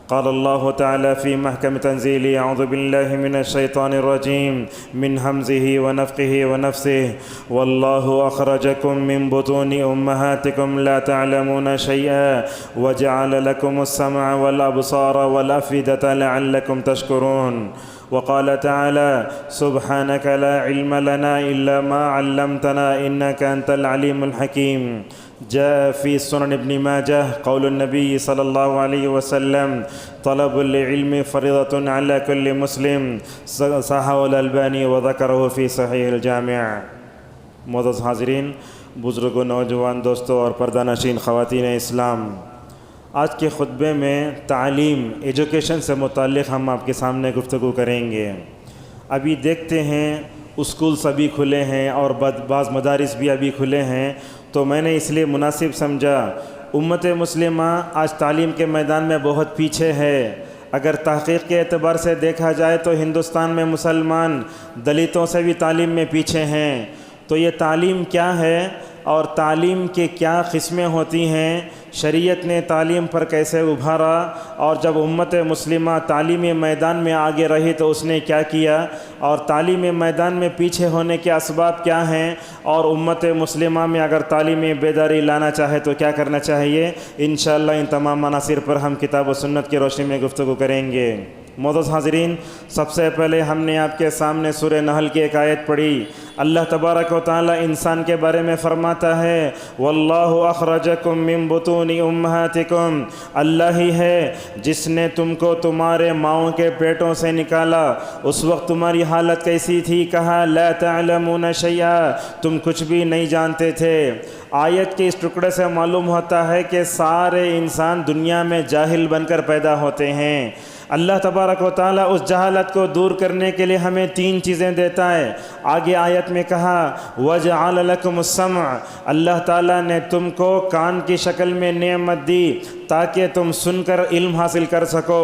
قال الله تعالى في محكم تنزيله: أعوذ بالله من الشيطان الرجيم من همزه ونفخه ونفسه والله أخرجكم من بطون أمهاتكم لا تعلمون شيئا وجعل لكم السمع والأبصار والأفئدة لعلكم تشكرون. وقال تعالى: سبحانك لا علم لنا إلا ما علمتنا إنك أنت العليم الحكيم. جاء في سنن ابن ماجه قول النبي صلى الله عليه وسلم: طلب العلم فريضة على كل مسلم. صححه الألباني وذكره في صحيح الجامع. معزز حاضرین، بزرگوں، نوجوان دوستوں اور پردہ نشین خواتین اسلام، آج کے خطبے میں تعلیم، ایجوکیشن سے متعلق ہم آپ کے سامنے گفتگو کریں گے۔ ابھی دیکھتے ہیں اسکولس ابھی کھلے ہیں اور بعض مدارس بھی ابھی کھلے ہیں، تو میں نے اس لیے مناسب سمجھا، امت مسلمہ آج تعلیم کے میدان میں بہت پیچھے ہے۔ اگر تحقیق کے اعتبار سے دیکھا جائے تو ہندوستان میں مسلمان دلتوں سے بھی تعلیم میں پیچھے ہیں۔ تو یہ تعلیم کیا ہے اور تعلیم کے کیا قسمیں ہوتی ہیں، شریعت نے تعلیم پر کیسے ابھارا، اور جب امت مسلمہ تعلیمی میدان میں آگے رہی تو اس نے کیا کیا، اور تعلیمی میدان میں پیچھے ہونے کے اسباب کیا ہیں، اور امت مسلمہ میں اگر تعلیمی بیداری لانا چاہے تو کیا کرنا چاہیے، انشاءاللہ ان تمام عناصر پر ہم کتاب و سنت کی روشنی میں گفتگو کریں گے۔ معزز حاضرین، سب سے پہلے ہم نے آپ کے سامنے سورہ نحل کی ایک آیت پڑھی۔ اللہ تبارک و تعالی انسان کے بارے میں فرماتا ہے: واللہ اخرجکم من بطون امہاتکم، اللہ ہی ہے جس نے تم کو تمہارے ماؤں کے پیٹوں سے نکالا۔ اس وقت تمہاری حالت کیسی تھی؟ کہا لا تعلمون شیئا، تم کچھ بھی نہیں جانتے تھے۔ آیت کے اس ٹکڑے سے معلوم ہوتا ہے کہ سارے انسان دنیا میں جاہل بن کر پیدا ہوتے ہیں۔ اللہ تبارک و تعالیٰ اس جہالت کو دور کرنے کے لیے ہمیں تین چیزیں دیتا ہے۔ آگے آیت میں کہا وَجَعَلَ لَكُمُ السَّمْعَ، اللہ تعالیٰ نے تم کو کان کی شکل میں نعمت دی تاکہ تم سن کر علم حاصل کر سکو۔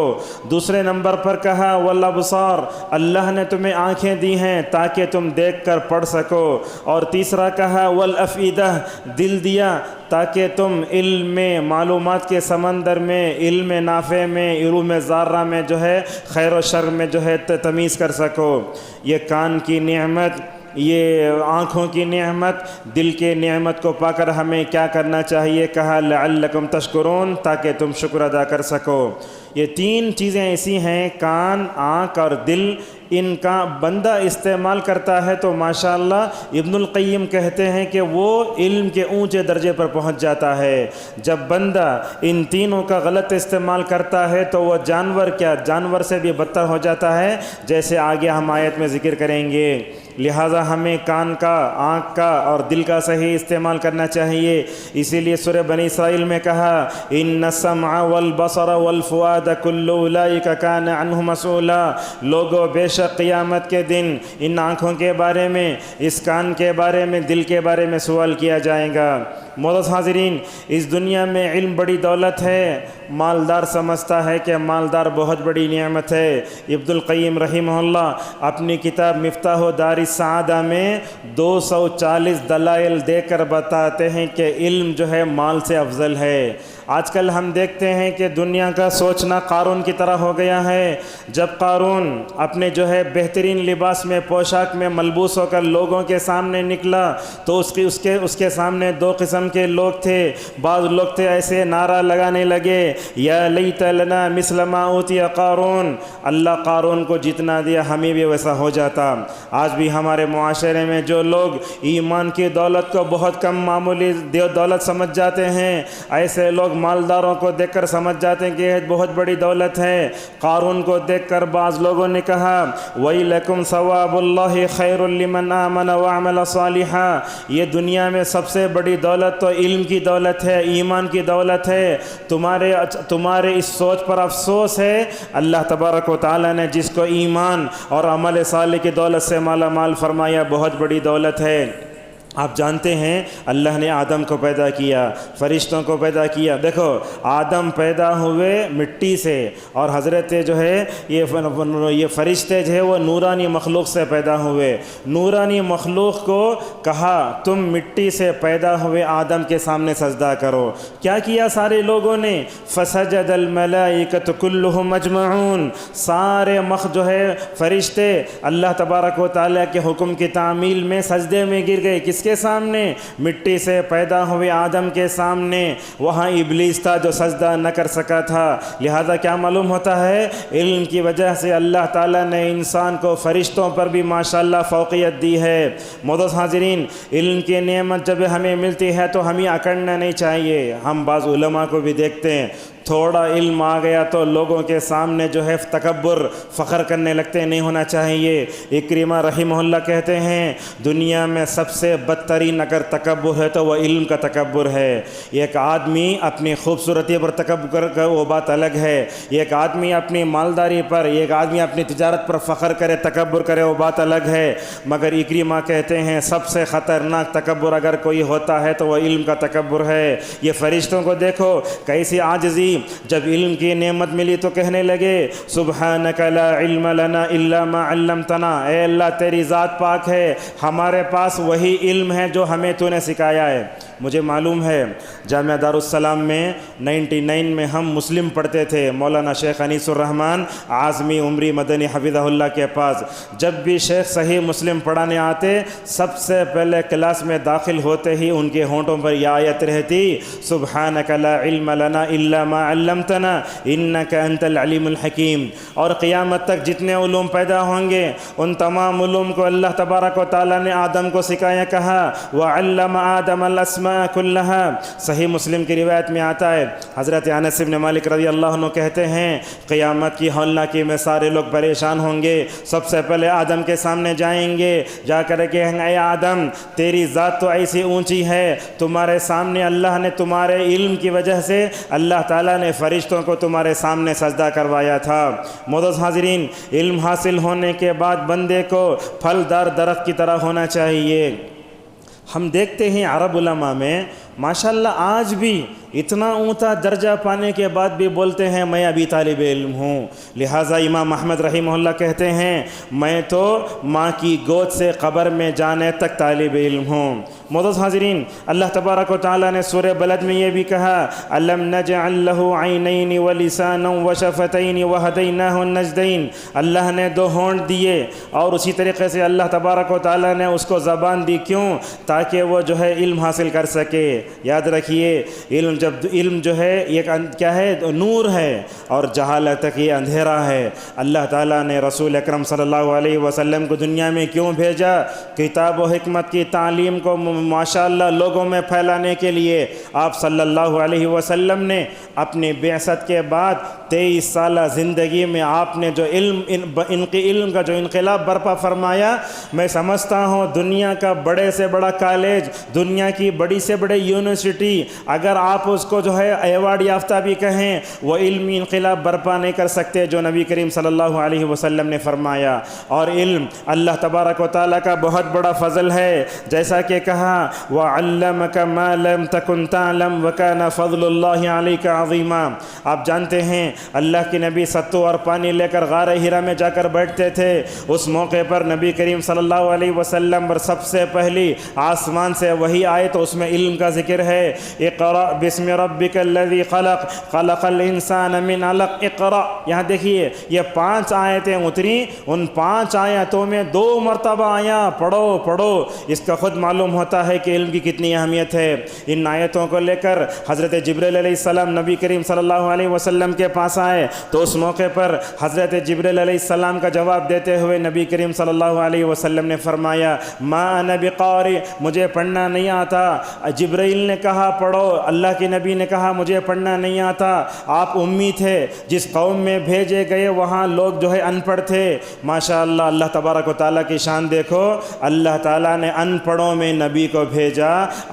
دوسرے نمبر پر کہا وَالْأَبْصَارَ، اللہ نے تمہیں آنکھیں دی ہیں تاکہ تم دیکھ کر پڑھ سکو۔ اور تیسرا کہا وَالْأَفْئِدَةَ، دل دیا تاکہ تم علم میں، معلومات کے سمندر میں، علم نافع میں، علوم ذرہ میں جو ہے خیر و شر میں جو ہے تمیز کر سکو۔ یہ کان کی نعمت، یہ آنکھوں کی نعمت، دل کے نعمت کو پا کر ہمیں کیا کرنا چاہیے؟ کہا لعلکم تشکرون، تاکہ تم شکر ادا کر سکو۔ یہ تین چیزیں ایسی ہیں، کان، آنکھ اور دل، ان کا بندہ استعمال کرتا ہے تو ماشاءاللہ ابن القیم کہتے ہیں کہ وہ علم کے اونچے درجے پر پہنچ جاتا ہے۔ جب بندہ ان تینوں کا غلط استعمال کرتا ہے تو وہ جانور کیا، جانور سے بھی بدتر ہو جاتا ہے، جیسے آگے ہم آیت میں ذکر کریں گے۔ لہٰذا ہمیں کان کا، آنکھ کا اور دل کا صحیح استعمال کرنا چاہیے۔ اسی لیے سورہ بنی اسرائیل میں کہا ان السمع والبصر والفؤاد کل اولئک کان عنہ مسئولا، لوگوں بے شک قیامت کے دن ان آنکھوں کے بارے میں، اس کان کے بارے میں، دل کے بارے میں سوال کیا جائے گا۔ معزز حاضرین، اس دنیا میں علم بڑی دولت ہے۔ مالدار سمجھتا ہے کہ مالدار بہت بڑی نعمت ہے۔ ابن القیم رحمہ اللہ اپنی کتاب مفتاح دار السعادہ میں 240 دلائل دے کر بتاتے ہیں کہ علم جو ہے مال سے افضل ہے۔ آج کل ہم دیکھتے ہیں کہ دنیا کا سوچنا قارون کی طرح ہو گیا ہے۔ جب قارون اپنے جو ہے بہترین لباس میں، پوشاک میں ملبوس ہو کر لوگوں کے سامنے نکلا تو اس کے سامنے دو قسم کے لوگ تھے۔ بعض لوگ تھے ایسے نعرہ لگانے لگے یا لیت لنا مثل ما اوتی قارون، اللہ قارون کو جتنا دیا ہمیں بھی ویسا ہو جاتا۔ آج بھی ہمارے معاشرے میں جو لوگ ایمان کی دولت کو بہت کم معمولی دولت سمجھ جاتے ہیں، ایسے لوگ مالداروں کو دیکھ کر سمجھ جاتے ہیں کہ یہ بہت بڑی دولت ہے۔ قارون کو دیکھ کر بعض لوگوں نے کہا وَيْلَكُمْ ثَوَابُ اللَّهِ خَيْرٌ لِمَنْ آمَنَ وَعَمَلَ صَالِحًا، یہ دنیا میں سب سے بڑی دولت تو علم کی دولت ہے، ایمان کی دولت ہے۔ تمہارے اس سوچ پر افسوس ہے۔ اللہ تبارک و تعالی نے جس کو ایمان اور عمل صالح کی دولت سے مالا مال فرمایا، بہت بڑی دولت ہے۔ آپ جانتے ہیں اللہ نے آدم کو پیدا کیا، فرشتوں کو پیدا کیا۔ دیکھو آدم پیدا ہوئے مٹی سے، اور حضرت جو ہے یہ فرشتے جو ہے وہ نورانی مخلوق سے پیدا ہوئے۔ نورانی مخلوق کو کہا تم مٹی سے پیدا ہوئے آدم کے سامنے سجدہ کرو۔ کیا کیا سارے لوگوں نے؟ فسجد الملائکۃ کلھم اجمعون، سارے جو ہے فرشتے اللہ تبارک و تعالیٰ کے حکم کی تعمیل میں سجدے میں گر گئے۔ کس کے سامنے؟ مٹی سے پیدا ہوئے آدم کے سامنے۔ وہاں ابلیس تھا جو سجدہ نہ کر سکا تھا۔ لہذا کیا معلوم ہوتا ہے؟ علم کی وجہ سے اللہ تعالیٰ نے انسان کو فرشتوں پر بھی ماشاءاللہ فوقیت دی ہے۔ معزز حاضرین، علم کی نعمت جب ہمیں ملتی ہے تو ہمیں اکڑنا نہیں چاہیے۔ ہم بعض علماء کو بھی دیکھتے ہیں، تھوڑا علم آ گیا تو لوگوں کے سامنے جو ہے تکبر، فخر کرنے لگتے، نہیں ہونا چاہیے۔ اکرمہ رحمہ اللہ کہتے ہیں دنیا میں سب سے بدترین اگر تکبر ہے تو وہ علم کا تکبر ہے۔ ایک آدمی اپنی خوبصورتی پر تکبر کرے وہ بات الگ ہے، ایک آدمی اپنی مالداری پر، ایک آدمی اپنی تجارت پر فخر کرے، تکبر کرے، وہ بات الگ ہے۔ مگر اکرمہ کہتے ہیں سب سے خطرناک تکبر اگر کوئی ہوتا ہے تو وہ علم کا تکبر ہے۔ یہ فرشتوں کو دیکھو کیسی عاجزی، جب علم کی نعمت ملی تو کہنے لگے سبحانک لا علم لنا الا ما علمتنا، اے اللہ تیری ذات پاک ہے، ہمارے پاس وہی علم ہے جو ہمیں تو نے سکھایا ہے۔ مجھے معلوم ہے جامعہ دارالسلام میں 99 میں ہم مسلم پڑھتے تھے، مولانا شیخ انیس الرحمن اعظمی عمری مدنی حفظہ اللہ کے پاس۔ جب بھی شیخ صحیح مسلم پڑھانے آتے سب سے پہلے کلاس میں داخل ہوتے ہی ان کے ہونٹوں پر یہ آیت رہتی سبحانک لا علم لنا الا ما علمتنا انک انت العلیم الحکیم۔ اور قیامت تک جتنے علوم پیدا ہوں گے ان تمام علوم کو اللہ تبارک و تعالیٰ نے آدم کو سکھایا، کہا وعلم آدم الاسماء کلها۔ صحیح مسلم کی روایت میں آتا ہے حضرت انس بن مالک رضی اللہ عنہ کہتے ہیں قیامت کی ہولناکی میں سارے لوگ پریشان ہوں گے، سب سے پہلے آدم کے سامنے جائیں گے، جا کر کہیں اے آدم تیری ذات تو ایسی اونچی ہے، تمہارے سامنے اللہ نے تمہارے علم کی وجہ سے اللہ تعالیٰ نے فرشتوں کو تمہارے سامنے سجدہ کروایا تھا۔ معزز حاضرین، علم حاصل ہونے کے بعد بندے کو پھلدار درخت کی طرح ہونا چاہیے۔ ہم دیکھتے ہیں عرب علماء میں ماشاءاللہ آج بھی اتنا اونچا درجہ پانے کے بعد بھی بولتے ہیں میں ابھی طالب علم ہوں۔ لہٰذا امام احمد رحمہ اللہ کہتے ہیں میں تو ماں کی گود سے قبر میں جانے تک طالب علم ہوں۔ معزز حاضرین، اللہ تبارک و تعالیٰ نے سورہ بلد میں یہ بھی کہا الم نجعل له عینین ولسانا وشفتین وہدیناہ النجدین، اللہ نے دو ہونٹ دیے، اور اسی طریقے سے اللہ تبارک و تعالیٰ نے اس کو زبان دی، کیوں؟ تاکہ وہ جو ہے علم حاصل کر سکے۔ یاد رکھیے علم جو ہے یہ کیا ہے؟ نور ہے، اور جہالت تک یہ اندھیرا ہے۔ اللہ تعالیٰ نے رسول اکرم صلی اللہ علیہ وسلم کو دنیا میں کیوں بھیجا؟ کتاب و حکمت کی تعلیم کو ماشاءاللہ لوگوں میں پھیلانے کے لیے۔ آپ صلی اللہ علیہ وسلم نے اپنی بعثت کے بعد 23 سالہ زندگی میں آپ نے جو علم کا جو انقلاب برپا فرمایا، میں سمجھتا ہوں دنیا کا بڑے سے بڑا کالج، دنیا کی بڑی سے بڑی یونیورسٹی، اگر آپ اس کو جو ہے ایوارڈ یافتہ بھی کہیں، وہ علمی انقلاب برپا نہیں کر سکتے جو نبی کریم صلی اللہ علیہ وسلم نے فرمایا۔ اور علم اللہ تبارک و تعالیٰ کا بہت بڑا فضل ہے، جیسا کہ کہا وَعَلَّمَكَ مَا لَمْ تَكُنْ تَعْلَمْ وَكَانَ فَضْلُ اللَّهِ عَلَيْكَ عَظِيمًا۔ آپ جانتے ہیں اللہ کے نبی ستو اور پانی لے کر غار ہرا میں جا کر بیٹھتے تھے، اس موقع پر نبی کریم صلی اللہ علیہ وسلم پر سب سے پہلی آسمان سے وہی آئے تو اس میں علم کا ذکر ہے۔ اقرأ بسم ربک الذی خلق خلق الانسان من علق، اقرأ۔ یہاں دیکھیے یہ 5 آیتیں اتری، ان 5 آیتوں میں 2 مرتبہ آیا پڑھو پڑھو۔ اس کا خود معلوم ہوتا ہے کہ علم کی کتنی اہمیت ہے۔ ان آیتوں کو لے کر حضرت جبریل علیہ السلام نبی کریم صلی اللہ علیہ وسلم کے پاس آئے تو اس موقع پر حضرت جبریل علیہ السلام کا جواب دیتے ہوئے نبی کریم صلی اللہ علیہ وسلم نے فرمایا ما انا بقارئ، مجھے پڑھنا نہیں آتا۔ جبریل نے کہا پڑھو، اللہ کے نبی نے کہا مجھے پڑھنا نہیں آتا۔ آپ امی تھے، جس قوم میں بھیجے گئے وہاں لوگ جو ہے ان پڑھ تھے۔ ماشاءاللہ اللہ تبارک و تعالیٰ کی شان دیکھو، اللہ تعالیٰ نے ان پڑھوں میں نبی کو بھیجا۔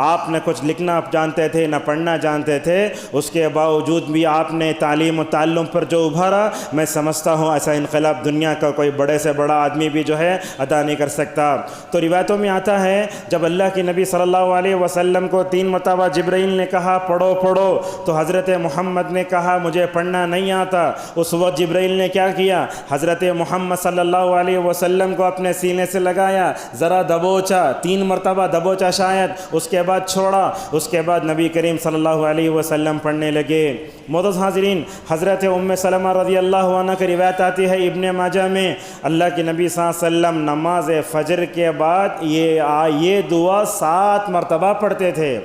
آپ نے کچھ لکھنا جانتے تھے نہ پڑھنا جانتے تھے، اس کے باوجود بھی آپ نے تعلیم و تعلم پر جو ابھارا، میں سمجھتا ہوں ایسا انقلاب دنیا کا کوئی بڑے سے بڑا آدمی بھی جو ہے ادا نہیں کر سکتا۔ تو روایتوں میں آتا ہے جب اللہ کے نبی صلی اللہ علیہ وسلم کو 3 مرتبہ جبرائیل نے کہا پڑھو پڑھو، تو حضرت محمد نے کہا مجھے پڑھنا نہیں آتا۔ اس وقت جبرائیل نے کیا کیا؟ حضرت محمد صلی اللہ علیہ وسلم کو اپنے سینے سے لگایا، ذرا دبوچا، 3 مرتبہ دبوچا شاید، اس کے بعد چھوڑا، اس کے بعد نبی کریم صلی اللہ علیہ وسلم پڑھنے لگے۔ معزز حاضرین، حضرت ام سلمہ رضی اللہ عنہ کی روایت آتی ہے ابن ماجہ میں، اللہ کے نبی صلی اللہ علیہ وسلم نماز فجر کے بعد یہ دعا 7 مرتبہ پڑھتے تھے۔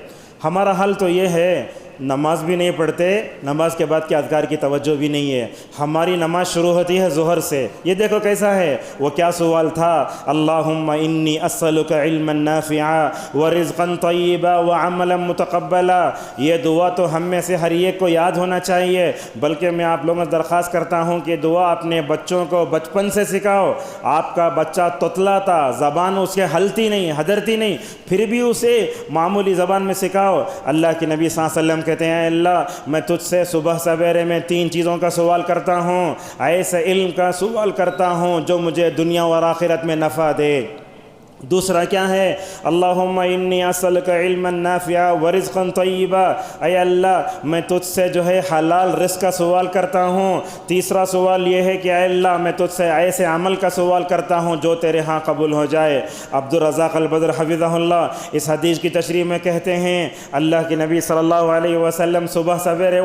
ہمارا حل تو یہ ہے نماز بھی نہیں پڑھتے، نماز کے بعد کے اذکار کی توجہ بھی نہیں ہے۔ ہماری نماز شروع ہوتی ہے ظہر سے۔ یہ دیکھو کیسا ہے، وہ کیا سوال تھا، اللہم انی اسألک علما نافعا ورزقا طیبا وعملا متقبلا۔ یہ دعا تو ہم میں سے ہر ایک کو یاد ہونا چاہیے، بلکہ میں آپ لوگوں سے درخواست کرتا ہوں کہ دعا اپنے بچوں کو بچپن سے سکھاؤ۔ آپ کا بچہ تتلا تھا، زبان اس کے ہلتی نہیں، حدرتی نہیں، پھر بھی اسے معمولی زبان میں سکھاؤ۔ اللہ کے نبی صلی اللہ علیہ وسلم کہتے ہیں اے اللہ میں تجھ سے صبح سویرے میں 3 چیزوں کا سوال کرتا ہوں، ایسے علم کا سوال کرتا ہوں جو مجھے دنیا اور آخرت میں نفع دے۔ دوسرا کیا ہے، اللہم انی اسألک علما نافعا ورزقا طیبا، اے اللہ میں تجھ سے جو ہے حلال رزق کا سوال کرتا ہوں۔ تیسرا سوال یہ ہے کہ اے اللہ میں تجھ سے ایسے عمل کا سوال کرتا ہوں جو تیرے ہاں قبول ہو جائے۔ عبدالرزاق البدر حفظہ اللہ اس حدیث کی تشریح میں کہتے ہیں اللہ کے نبی صلی اللہ علیہ وسلم صبح سویرے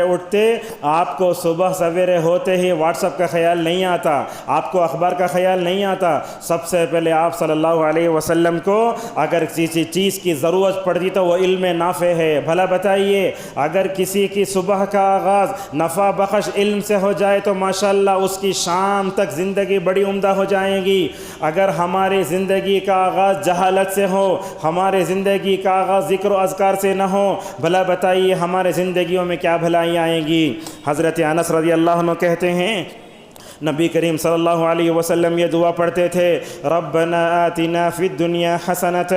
اٹھتے، آپ کو صبح سویرے ہوتے ہی واٹس ایپ کا خیال نہیں آتا، آپ کو اخبار کا خیال نہیں آتا۔ سب سے پہلے آپ صلی اللہ علیہ وسلم کو اگر کسی چیز کی ضرورت پڑتی تو وہ علم نافع ہے۔ بھلا بتائیے اگر کسی کی صبح کا آغاز نفع بخش علم سے ہو جائے تو ماشاءاللہ اس کی شام تک زندگی بڑی عمدہ ہو جائے گی۔ اگر ہماری زندگی کا آغاز جہالت سے ہو، ہمارے زندگی کا آغاز ذکر و اذکار سے نہ ہو، بھلا بتائیے ہمارے زندگیوں میں کیا بھلائی آئیں گی۔ حضرت انس رضی اللہ عنہ کہتے ہیں نبی کریم صلی اللہ علیہ وسلم یہ دعا پڑھتے تھے، ربنا آتنا فی الدنیا حسنۃ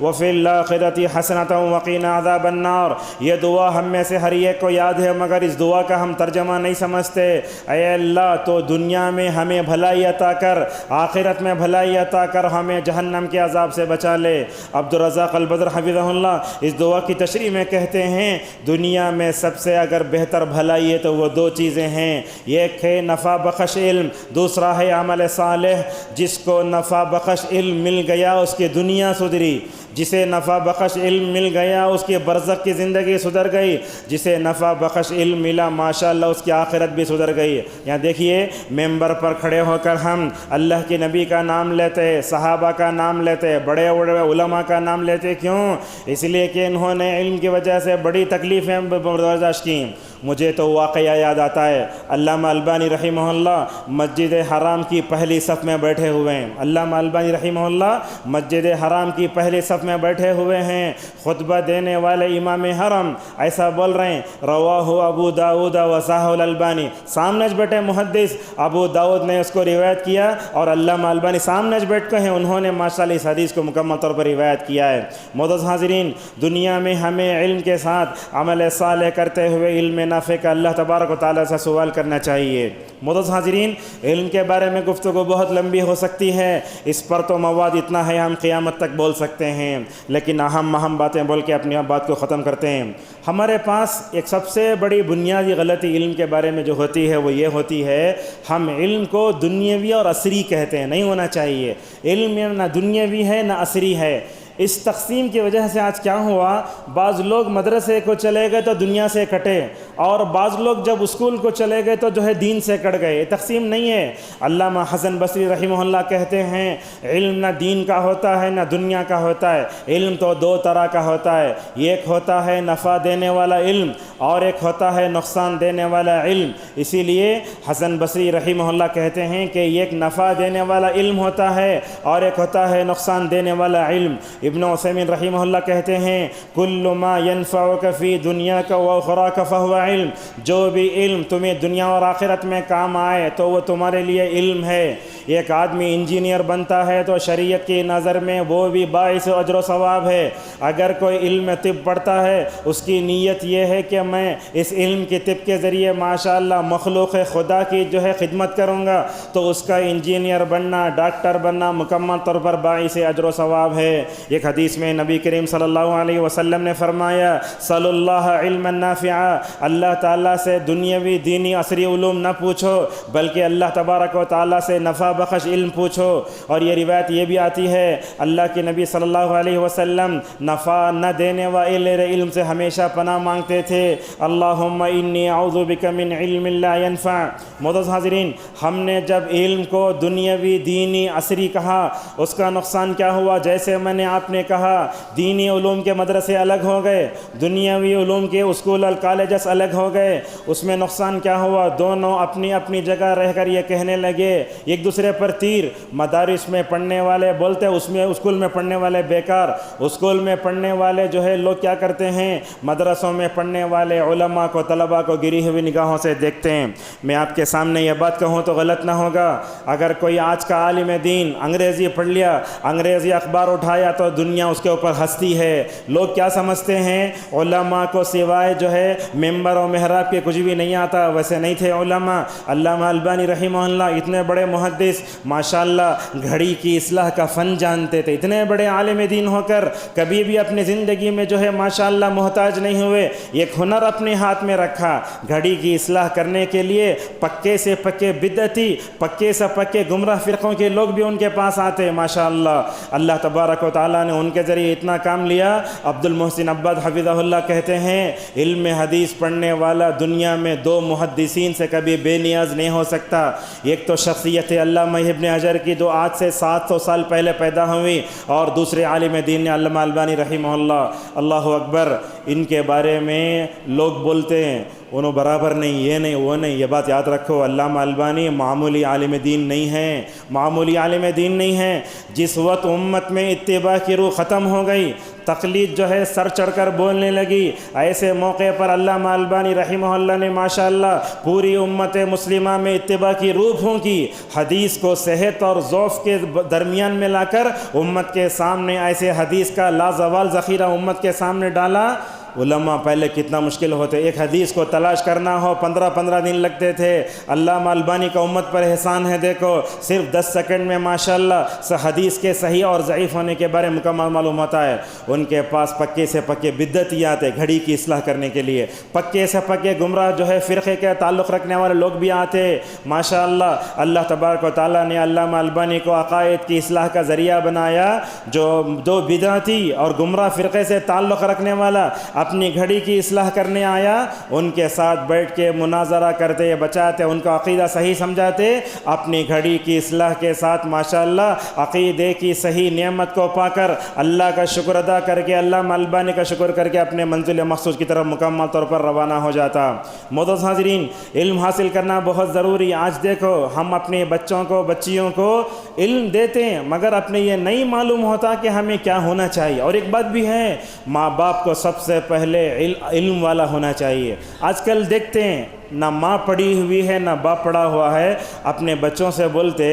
وفی الآخرۃ حسنۃ وقنا عذاب النار۔ یہ دعا ہم میں سے ہر ایک کو یاد ہے، مگر اس دعا کا ہم ترجمہ نہیں سمجھتے۔ اے اللہ تو دنیا میں ہمیں بھلائی عطا کر، آخرت میں بھلائی عطا کر، ہمیں جہنم کے عذاب سے بچا لے۔ عبدالرزاق البدر حفظہ اللہ اس دعا کی تشریح میں کہتے ہیں دنیا میں سب سے اگر بہتر بھلائی ہے تو وہ 2 چیزیں ہیں، ایک ہے نفع بخش علم، دوسرا ہے عمل صالح۔ جس کو نفع بخش علم مل گیا اس کی دنیا سدھری، جسے نفع بخش علم مل گیا اس کی برزخ کی زندگی سدھر گئی، جسے نفع بخش علم ملا ماشاءاللہ اس کی آخرت بھی سدھر گئی۔ یہاں دیکھیے ممبر پر کھڑے ہو کر ہم اللہ کے نبی کا نام لیتے، صحابہ کا نام لیتے، بڑے بڑے علماء کا نام لیتے، کیوں؟ اس لیے کہ انہوں نے علم کی وجہ سے بڑی تکلیفیں برداشت کیں۔ مجھے تو واقعہ یاد آتا ہے، علامہ البانی رحمہ اللہ مسجد حرام کی پہلی صف میں بیٹھے ہوئے ہیں۔ علامہ البانی رحمہ اللہ مسجد حرام کی پہلی صف میں بیٹھے ہوئے ہیں، خطبہ دینے والے امام حرم ایسا بول رہے ہیں، رواہ ابو داؤد وصححہ الالبانی، سامنے بیٹھے محدث ابو داؤد نے اس کو روایت کیا اور علامہ البانی سامنے بیٹھ کے ہیں، انہوں نے ماشاءاللہ اس حدیث کو مکمل طور پر روایت کیا ہے۔ معزز حاضرین، دنیا میں ہمیں علم کے ساتھ عمل صالح کرتے ہوئے علم نافع کا اللہ تبارک و تعالیٰ سے سوال کرنا چاہیے۔ معزز حاضرین، علم کے بارے میں گفتگو بہت لمبی ہو سکتی ہے، اس پر تو مواد اتنا ہے ہم قیامت تک بول سکتے ہیں، لیکن اہم باتیں بول کے اپنی بات کو ختم کرتے ہیں۔ ہمارے پاس ایک سب سے بڑی بنیادی غلطی علم کے بارے میں جو ہوتی ہے وہ یہ ہوتی ہے، ہم علم کو دنیاوی اور عصری کہتے ہیں، نہیں ہونا چاہیے۔ علم میں نہ دنیاوی ہے نہ عصری ہے۔ اس تقسیم کی وجہ سے آج کیا ہوا، بعض لوگ مدرسے کو چلے گئے تو دنیا سے کٹے، اور بعض لوگ جب اسکول کو چلے گئے تو جو ہے دین سے کٹ گئے۔ یہ تقسیم نہیں ہے۔ علامہ حسن بصری رحمہ اللہ کہتے ہیں علم نہ دین کا ہوتا ہے نہ دنیا کا ہوتا ہے، علم تو 2 طرح کا ہوتا ہے، ایک ہوتا ہے نفع دینے والا علم اور ایک ہوتا ہے نقصان دینے والا علم۔ اسی لیے حسن بصری رحمہ اللہ کہتے ہیں کہ ایک نفع دینے والا علم ہوتا ہے اور ایک ہوتا ہے نقصان دینے والا علم۔ ابن عثیمین رحمہ اللہ کہتے ہیں کل ما ينفعک فی دنیاک و اخراک فہو علم، جو بھی علم تمہیں دنیا اور آخرت میں کام آئے تو وہ تمہارے لیے علم ہے۔ ایک آدمی انجینئر بنتا ہے تو شریعت کی نظر میں وہ بھی باعث اجر و ثواب ہے۔ اگر کوئی علم طب پڑھتا ہے اس کی نیت یہ ہے کہ میں اس علم کی طب کے ذریعے ماشاءاللہ مخلوق خدا کی خدمت کروں گا، تو اس کا انجینئر بننا، ڈاکٹر بننا مکمل طور پر باعث اجر و ثواب ہے۔ ایک حدیث میں نبی کریم صلی اللہ علیہ وسلم نے فرمایا صلی اللہ علما نافعا، اللہ تعالیٰ سے دنیاوی دینی عصری علوم نہ پوچھو بلکہ اللہ تبارک و تعالیٰ سے نفع بخش علم پوچھو۔ اور یہ روایت یہ بھی آتی ہے اللہ کے نبی صلی اللہ علیہ وسلم نفع نہ دینے والے علم سے ہمیشہ پناہ مانگتے تھے، اللہم انی اعوذ بک من علم لا ينفع۔ معزز حاضرین، ہم نے جب علم کو دنیاوی دینی عصری کہا اس کا نقصان کیا ہوا؟ جیسے میں نے آپ نے کہا دینی علوم کے مدرسے الگ ہو گئے، دنیاوی علوم کے اسکول اور کالجز الگ ہو گئے، اس میں نقصان کیا ہوا؟ دونوں اپنی اپنی جگہ رہ کر یہ کہنے لگے ایک دوسرے پر تیر، مدارس میں پڑھنے والے بولتے اس میں اسکول میں پڑھنے والے بیکار، اسکول میں پڑھنے والے لوگ کیا کرتے ہیں مدرسوں میں پڑھنے والے علماء کو طلباء کو گری ہوئی نگاہوں سے دیکھتے ہیں۔ میں آپ کے سامنے یہ بات کہوں تو غلط نہ ہوگا، اگر کوئی آج کا عالم دین انگریزی پڑھ لیا، انگریزی اخبار اٹھایا تو دنیا اس کے اوپر ہنستی ہے۔ لوگ کیا سمجھتے ہیں علماء کو سوائے ممبر و محراب کے کچھ بھی نہیں آتا۔ ویسے نہیں تھے علماء۔ علامہ البانی رحمہ اللہ اتنے بڑے محدث ماشاءاللہ گھڑی کی اصلاح کا فن جانتے تھے، اتنے بڑے عالم دین ہو کر کبھی بھی اپنی زندگی میں ماشاءاللہ محتاج نہیں ہوئے، ایک ہنر اپنے ہاتھ میں رکھا گھڑی کی اصلاح کرنے کے لیے۔ پکے سے پکے بدعتی، پکے سے پکے گمراہ فرقوں کے لوگ بھی ان کے پاس آتے ماشاءاللہ۔ اللہ تبارک و تعالیٰ نے ان کے ذریعے اتنا کام لیا۔ عبد المحسن عباد حفظہ اللہ کہتے ہیں علم حدیث پڑھنے والا دنیا میں دو محدثین سے کبھی بے نیاز نہیں ہو سکتا۔ ایک تو شخصیت علامہ ابن حجر کی جو آج سے 700 سال پہلے پیدا ہوئی، اور دوسرے عالم دین علامہ البانی رحمہ اللہ۔ اللہ اکبر، ان کے بارے میں لوگ بولتے ہیں انہوں برابر نہیں، یہ نہیں وہ نہیں، یہ بات یاد رکھو، علامہ البانی معمولی عالم دین نہیں ہیں، معمولی عالم دین نہیں ہیں۔ جس وقت امت میں اتباع کی روح ختم ہو گئی، تقلید سر چڑھ کر بولنے لگی، ایسے موقع پر علامہ البانی رحمہ اللہ نے ماشاءاللہ پوری امت مسلمہ میں اتباع کی روح پھونکی، حدیث کو صحت اور ضعف کے درمیان میں لا کر امت کے سامنے ایسے حدیث کا لازوال ذخیرہ امت کے سامنے ڈالا۔ علماء پہلے کتنا مشکل ہوتے، ایک حدیث کو تلاش کرنا ہو 15 دن لگتے تھے۔ علامہ البانی کا امت پر احسان ہے، دیکھو صرف 10 سیکنڈ میں ماشاءاللہ حدیث کے صحیح اور ضعیف ہونے کے بارے میں مکمل معلوم ہوتا ہے۔ ان کے پاس پکے سے پکے بدعتیات آتے گھڑی کی اصلاح کرنے کے لیے، پکے سے پکے گمراہ فرقے کے تعلق رکھنے والے لوگ بھی آتے ماشاءاللہ۔ اللہ تبارک و تعالیٰ نے علامہ البانی کو عقائد کی اصلاح کا ذریعہ بنایا۔ جو بدعتی اور گمراہ فرقے سے تعلق رکھنے والا اپنی گھڑی کی اصلاح کرنے آیا، ان کے ساتھ بیٹھ کے مناظرہ کرتے، بچاتے، ان کا عقیدہ صحیح سمجھاتے، اپنی گھڑی کی اصلاح کے ساتھ ماشاءاللہ عقیدے کی صحیح نعمت کو پا کر اللہ کا شکر ادا کر کے، علامہ البانی کا شکر کر کے اپنے منزل مخصوص کی طرف مکمل طور پر روانہ ہو جاتا۔ معزز حاضرین، علم حاصل کرنا بہت ضروری۔ آج دیکھو ہم اپنے بچوں کو بچیوں کو علم دیتے ہیں مگر اپنے یہ نہیں معلوم ہوتا کہ ہمیں کیا ہونا چاہیے۔ اور ایک بات بھی ہے، ماں باپ کو سب سے پہلے علم والا ہونا چاہیے۔ آج کل دیکھتے ہیں نہ ماں پڑھی ہوئی ہے نہ باپ پڑھا ہوا ہے، اپنے بچوں سے بولتے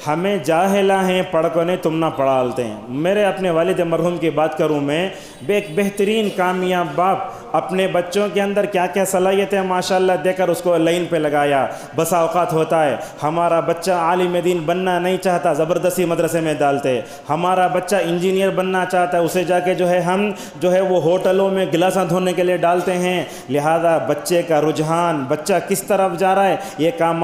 ہمیں جاہلہ ہیں، پڑھ کو نہیں تم نہ پڑھالتے ہیں۔ میرے اپنے والد مرحوم کی بات کروں میں، ایک بہترین کامیاب باپ اپنے بچوں کے اندر کیا کیا صلاحیتیں ماشاءاللہ دے کر اس کو لائن پہ لگایا۔ بسا اوقات ہوتا ہے ہمارا بچہ عالم دین بننا نہیں چاہتا، زبردستی مدرسے میں ڈالتے۔ ہمارا بچہ انجینئر بننا چاہتا ہے، اسے جا کے ہم وہ ہوٹلوں میں گلاساں دھونے کے لیے ڈالتے ہیں۔ لہذا بچے کا رجحان، بچہ کس طرف جا رہا ہے، یہ کام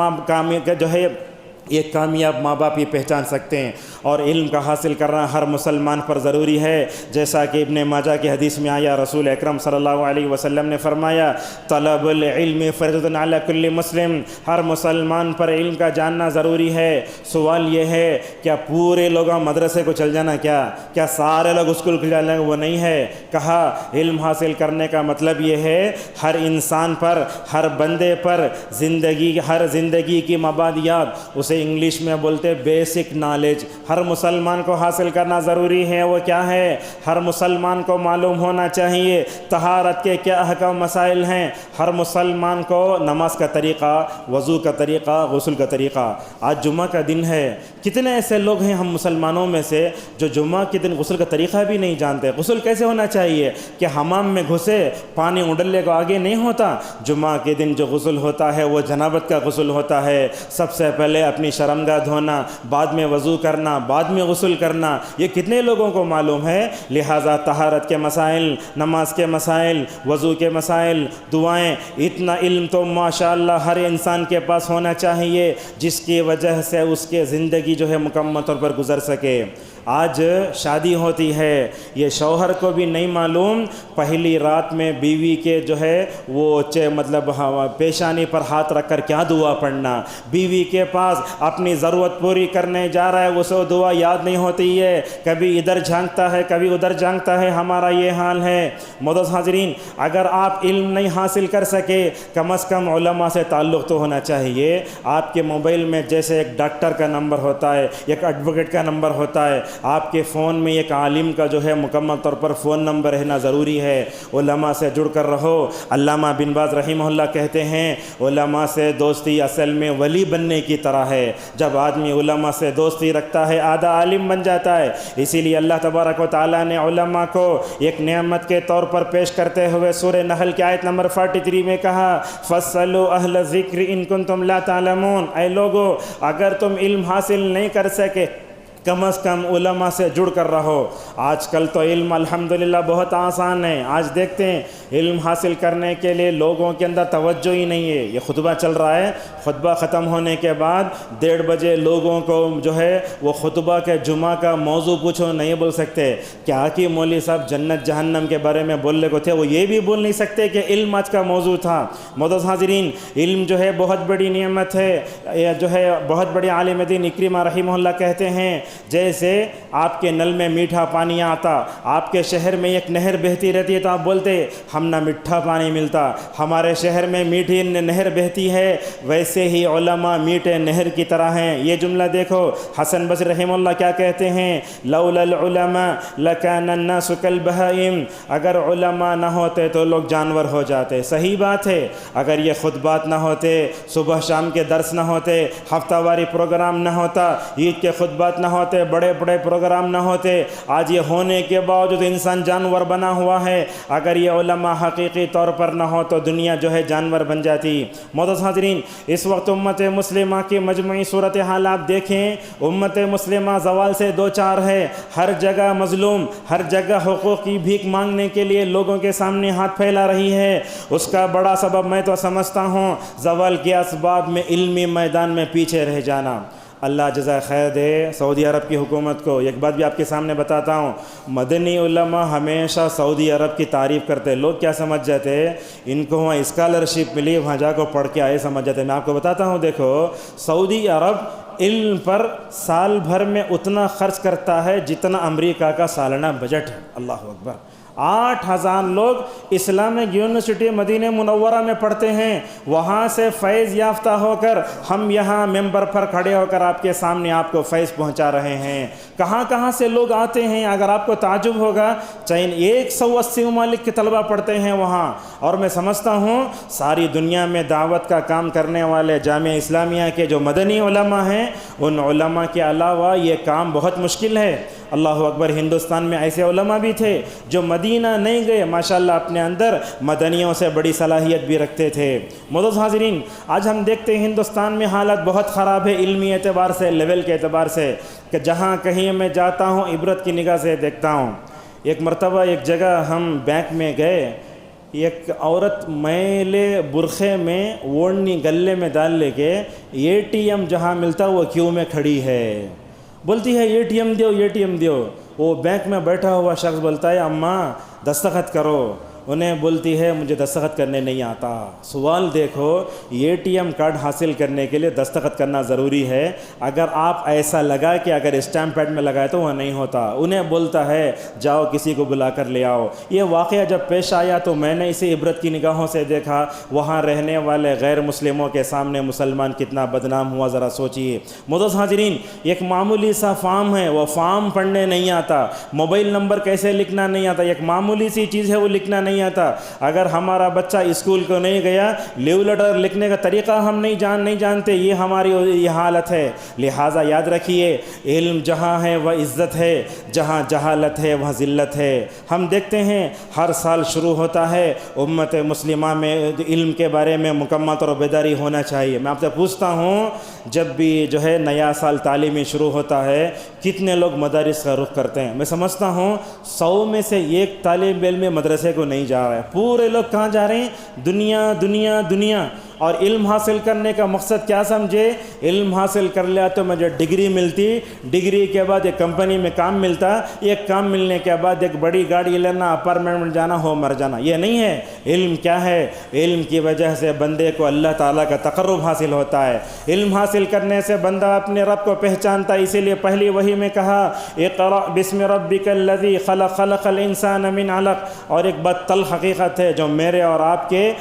ایک کامیاب ماں باپ یہ پہچان سکتے ہیں۔ اور علم کا حاصل کرنا ہر مسلمان پر ضروری ہے، جیسا کہ ابن ماجہ کی حدیث میں آیا، رسول اکرم صلی اللہ علیہ وسلم نے فرمایا طلب العلم فرض علی کل مسلم، ہر مسلمان پر علم کا جاننا ضروری ہے۔ سوال یہ ہے کیا پورے لوگ مدرسے کو چل جانا، کیا سارے لوگ اسکول کو جانا؟ وہ نہیں ہے۔ کہا علم حاصل کرنے کا مطلب یہ ہے ہر انسان پر، ہر بندے پر ہر زندگی کی مبادیات، اسے انگلش میں بولتے بیسک نالج، ہر مسلمان کو حاصل کرنا ضروری ہے۔ وہ کیا ہے؟ ہر مسلمان کو معلوم ہونا چاہیے طہارت کے کیا احکام مسائل ہیں، ہر مسلمان کو نماز کا طریقہ، وضو کا طریقہ، غسل کا طریقہ۔ آج جمعہ کا دن ہے، کتنے ایسے لوگ ہیں ہم مسلمانوں میں سے جو جمعہ کے دن غسل کا طریقہ بھی نہیں جانتے۔ غسل کیسے ہونا چاہیے؟ کہ حمام میں گھسے پانی اڈلنے کو آگے نہیں ہوتا۔ جمعہ کے دن جو غسل ہوتا ہے وہ جنابت کا غسل ہوتا ہے۔ سب سے پہلے اپنی شرمگاہ دھونا، بعد میں وضو کرنا، بعد میں غسل کرنا، یہ کتنے لوگوں کو معلوم ہے؟ لہٰذا طہارت کے مسائل، نماز کے مسائل، وضو کے مسائل، دعائیں، اتنا علم تو ماشاءاللہ ہر انسان کے پاس ہونا چاہیے جس کی وجہ سے اس کے زندگی جو ہے مکمل طور پر گزر سکے۔ آج شادی ہوتی ہے، یہ شوہر کو بھی نہیں معلوم پہلی رات میں بیوی کے جو ہے وہ مطلب پیشانی پر ہاتھ رکھ کر کیا دعا پڑھنا۔ بیوی کے پاس اپنی ضرورت پوری کرنے جا رہا ہے، اسے دعا یاد نہیں ہوتی ہے، کبھی ادھر جھانکتا ہے کبھی ادھر جھانکتا ہے۔ ہمارا یہ حال ہے۔ معزز حاضرین، اگر آپ علم نہیں حاصل کر سکے کم از کم علماء سے تعلق تو ہونا چاہیے۔ آپ کے موبائل میں جیسے ایک ڈاکٹر کا نمبر ہوتا ہے، ایک ایڈوکیٹ کا نمبر ہوتا ہے، آپ کے فون میں ایک عالم کا جو ہے مکمل طور پر فون نمبر رہنا ضروری ہے۔ علماء سے جڑ کر رہو۔ علامہ بن باز رحمہ اللہ کہتے ہیں علماء سے دوستی اصل میں ولی بننے کی طرح ہے۔ جب آدمی علماء سے دوستی رکھتا ہے آدھا عالم بن جاتا ہے۔ اسی لیے اللہ تبارک و تعالیٰ نے علماء کو ایک نعمت کے طور پر پیش کرتے ہوئے سورہ نحل کی آیت نمبر 43 میں کہا فَاسْأَلُوا أَهْلَ الذِّكْرِ إِن كُنتُمْ لَا تَعْلَمُونَ، اے لوگو اگر تم علم حاصل نہیں کر سکے کم از کم علماء سے جڑ کر رہو۔ آج کل تو علم الحمدللہ بہت آسان ہے۔ آج دیکھتے ہیں علم حاصل کرنے کے لیے لوگوں کے اندر توجہ ہی نہیں ہے۔ یہ خطبہ چل رہا ہے، خطبہ ختم ہونے کے بعد 1:30 بجے لوگوں کو جو ہے وہ خطبہ کے جمعہ کا موضوع پوچھو، نہیں بول سکتے۔ کیا کہ مولوی صاحب جنت جہنم کے بارے میں بولنے کو تھے، وہ یہ بھی بول نہیں سکتے کہ علم آج کا موضوع تھا۔ معزز حاضرین، علم جو ہے بہت بڑی نعمت ہے۔ یہ جو ہے بہت بڑے عالم دین اکرمہ رحمہ اللہ کہتے ہیں جیسے آپ کے نل میں میٹھا پانی آتا، آپ کے شہر میں ایک نہر بہتی رہتی ہے تو آپ بولتے ہم نہ میٹھا پانی ملتا، ہمارے شہر میں میٹھی نہر بہتی ہے، ویسے ہی علماء میٹھے نہر کی طرح ہیں۔ یہ جملہ دیکھو حسن بصری رحمہ اللہ کیا کہتے ہیں لولا العلماء لکان الناس کالبہائم، اگر علماء نہ ہوتے تو لوگ جانور ہو جاتے۔ صحیح بات ہے، اگر یہ خطبات نہ ہوتے، صبح شام کے درس نہ ہوتے، ہفتہ واری پروگرام نہ ہوتا، عید کے خطبات نہ ہوتے، بڑے بڑے پروگرام نہ ہوتے، آج یہ ہونے کے باوجود انسان جانور بنا ہوا ہے۔ اگر یہ علماء حقیقی طور پر نہ ہو تو دنیا جو ہے جانور بن جاتی۔ معزز حاضرین، اس وقت امت مسلمہ کی مجموعی صورتحال آپ دیکھیں، امت مسلمہ زوال سے دوچار ہے، ہر جگہ مظلوم، ہر جگہ حقوق کی بھیک مانگنے کے لیے لوگوں کے سامنے ہاتھ پھیلا رہی ہے۔ اس کا بڑا سبب میں تو سمجھتا ہوں زوال کے اسباب میں علمی میدان میں پیچھے رہ جانا۔ اللہ جزائے خیر دے سعودی عرب کی حکومت کو۔ ایک بات بھی آپ کے سامنے بتاتا ہوں، مدنی علماء ہمیشہ سعودی عرب کی تعریف کرتے۔ لوگ کیا سمجھ جاتے ان کو وہاں اسکالرشپ ملی، وہاں جا کو پڑھ کے آئے سمجھ جاتے۔ میں آپ کو بتاتا ہوں، دیکھو سعودی عرب علم پر سال بھر میں اتنا خرچ کرتا ہے جتنا امریکہ کا سالانہ بجٹ ہے۔ اللہ اکبر! 8000 لوگ اسلامک یونیورسٹی مدینہ منورہ میں پڑھتے ہیں، وہاں سے فیض یافتہ ہو کر ہم یہاں ممبر پر کھڑے ہو کر آپ کے سامنے آپ کو فیض پہنچا رہے ہیں۔ کہاں کہاں سے لوگ آتے ہیں، اگر آپ کو تعجب ہوگا، چین 180 ممالک کے طلبہ پڑھتے ہیں وہاں۔ اور میں سمجھتا ہوں ساری دنیا میں دعوت کا کام کرنے والے جامعہ اسلامیہ کے جو مدنی علماء ہیں، ان علماء کے علاوہ یہ کام بہت مشکل ہے۔ اللہ اکبر! ہندوستان میں ایسے علماء بھی تھے جو مدینہ نہیں گئے، ماشاءاللہ اپنے اندر مدنیوں سے بڑی صلاحیت بھی رکھتے تھے۔ معزز حاضرین، آج ہم دیکھتے ہیں ہندوستان میں حالت بہت خراب ہے علمی اعتبار سے، لیول کے اعتبار سے، کہ جہاں کہیں میں جاتا ہوں عبرت کی نگاہ سے دیکھتا ہوں۔ ایک مرتبہ ایک جگہ ہم بینک میں گئے، ایک عورت میلے برقعے میں اوڑھنی گلے میں ڈال لے کے اے ٹی ایم جہاں ملتا وہ کیوں میں کھڑی ہے، بولتی ہے اے ٹی ایم دیو اے ٹی ایم دیو. وہ بینک میں بیٹھا ہوا شخص بولتا ہے اماں دستخط کرو، انہیں بولتی ہے مجھے دستخط کرنے نہیں آتا. سوال دیکھو، اے ٹی ایم کارڈ حاصل کرنے کے لیے دستخط کرنا ضروری ہے. اگر آپ ایسا لگا کہ اگر اسٹیمپ پیڈ میں لگائے تو وہ نہیں ہوتا، انہیں بولتا ہے جاؤ کسی کو بلا کر لے آؤ. یہ واقعہ جب پیش آیا تو میں نے اسے عبرت کی نگاہوں سے دیکھا. وہاں رہنے والے غیر مسلموں کے سامنے مسلمان کتنا بدنام ہوا، ذرا سوچئے. معزز حاضرین، ایک معمولی سا فارم ہے، وہ فارم پڑھنے نہیں آتا، موبائل نمبر کیسے لکھنا نہیں آتا، ایک معمولی سی چیز ہے وہ لکھنا نہیں آتا. اگر ہمارا بچہ اسکول کو نہیں گیا، لیو لیٹر لکھنے کا طریقہ ہم نہیں جانتے، یہ ہماری یہ حالت ہے. لہٰذا یاد رکھیے، علم جہاں ہے وہ عزت ہے، جہاں جہالت ہے وہاں ذلت ہے. ہم دیکھتے ہیں ہر سال شروع ہوتا ہے، امت مسلمہ میں علم کے بارے میں مکمل طور بیداری ہونا چاہیے. میں آپ سے پوچھتا ہوں، جب بھی جو ہے نیا سال تعلیمی شروع ہوتا ہے کتنے لوگ مدارس کا رخ کرتے ہیں؟ میں سمجھتا ہوں 100 میں سے ایک طالب علم مدرسے کو نہیں جا رہا ہے. پورے لوگ کہاں جا رہے ہیں؟ دنیا دنیا دنیا. اور علم حاصل کرنے کا مقصد کیا سمجھے؟ علم حاصل کر لیا تو مجھے ڈگری ملتی، ڈگری کے بعد ایک کمپنی میں کام ملتا، ایک کام ملنے کے بعد ایک بڑی گاڑی لینا، اپارٹمنٹ میں جانا، ہو مر جانا. یہ نہیں ہے. علم کیا ہے؟ علم کی وجہ سے بندے کو اللہ تعالیٰ کا تقرب حاصل ہوتا ہے. علم حاصل کرنے سے بندہ اپنے رب کو پہچانتا ہے. اسی لیے پہلی وحی میں کہا اقرأ بسم ربک الذی خلق خلق الانسان من علق. اور ایک بات تلخ حقیقت ہے جو میرے اور آپ کے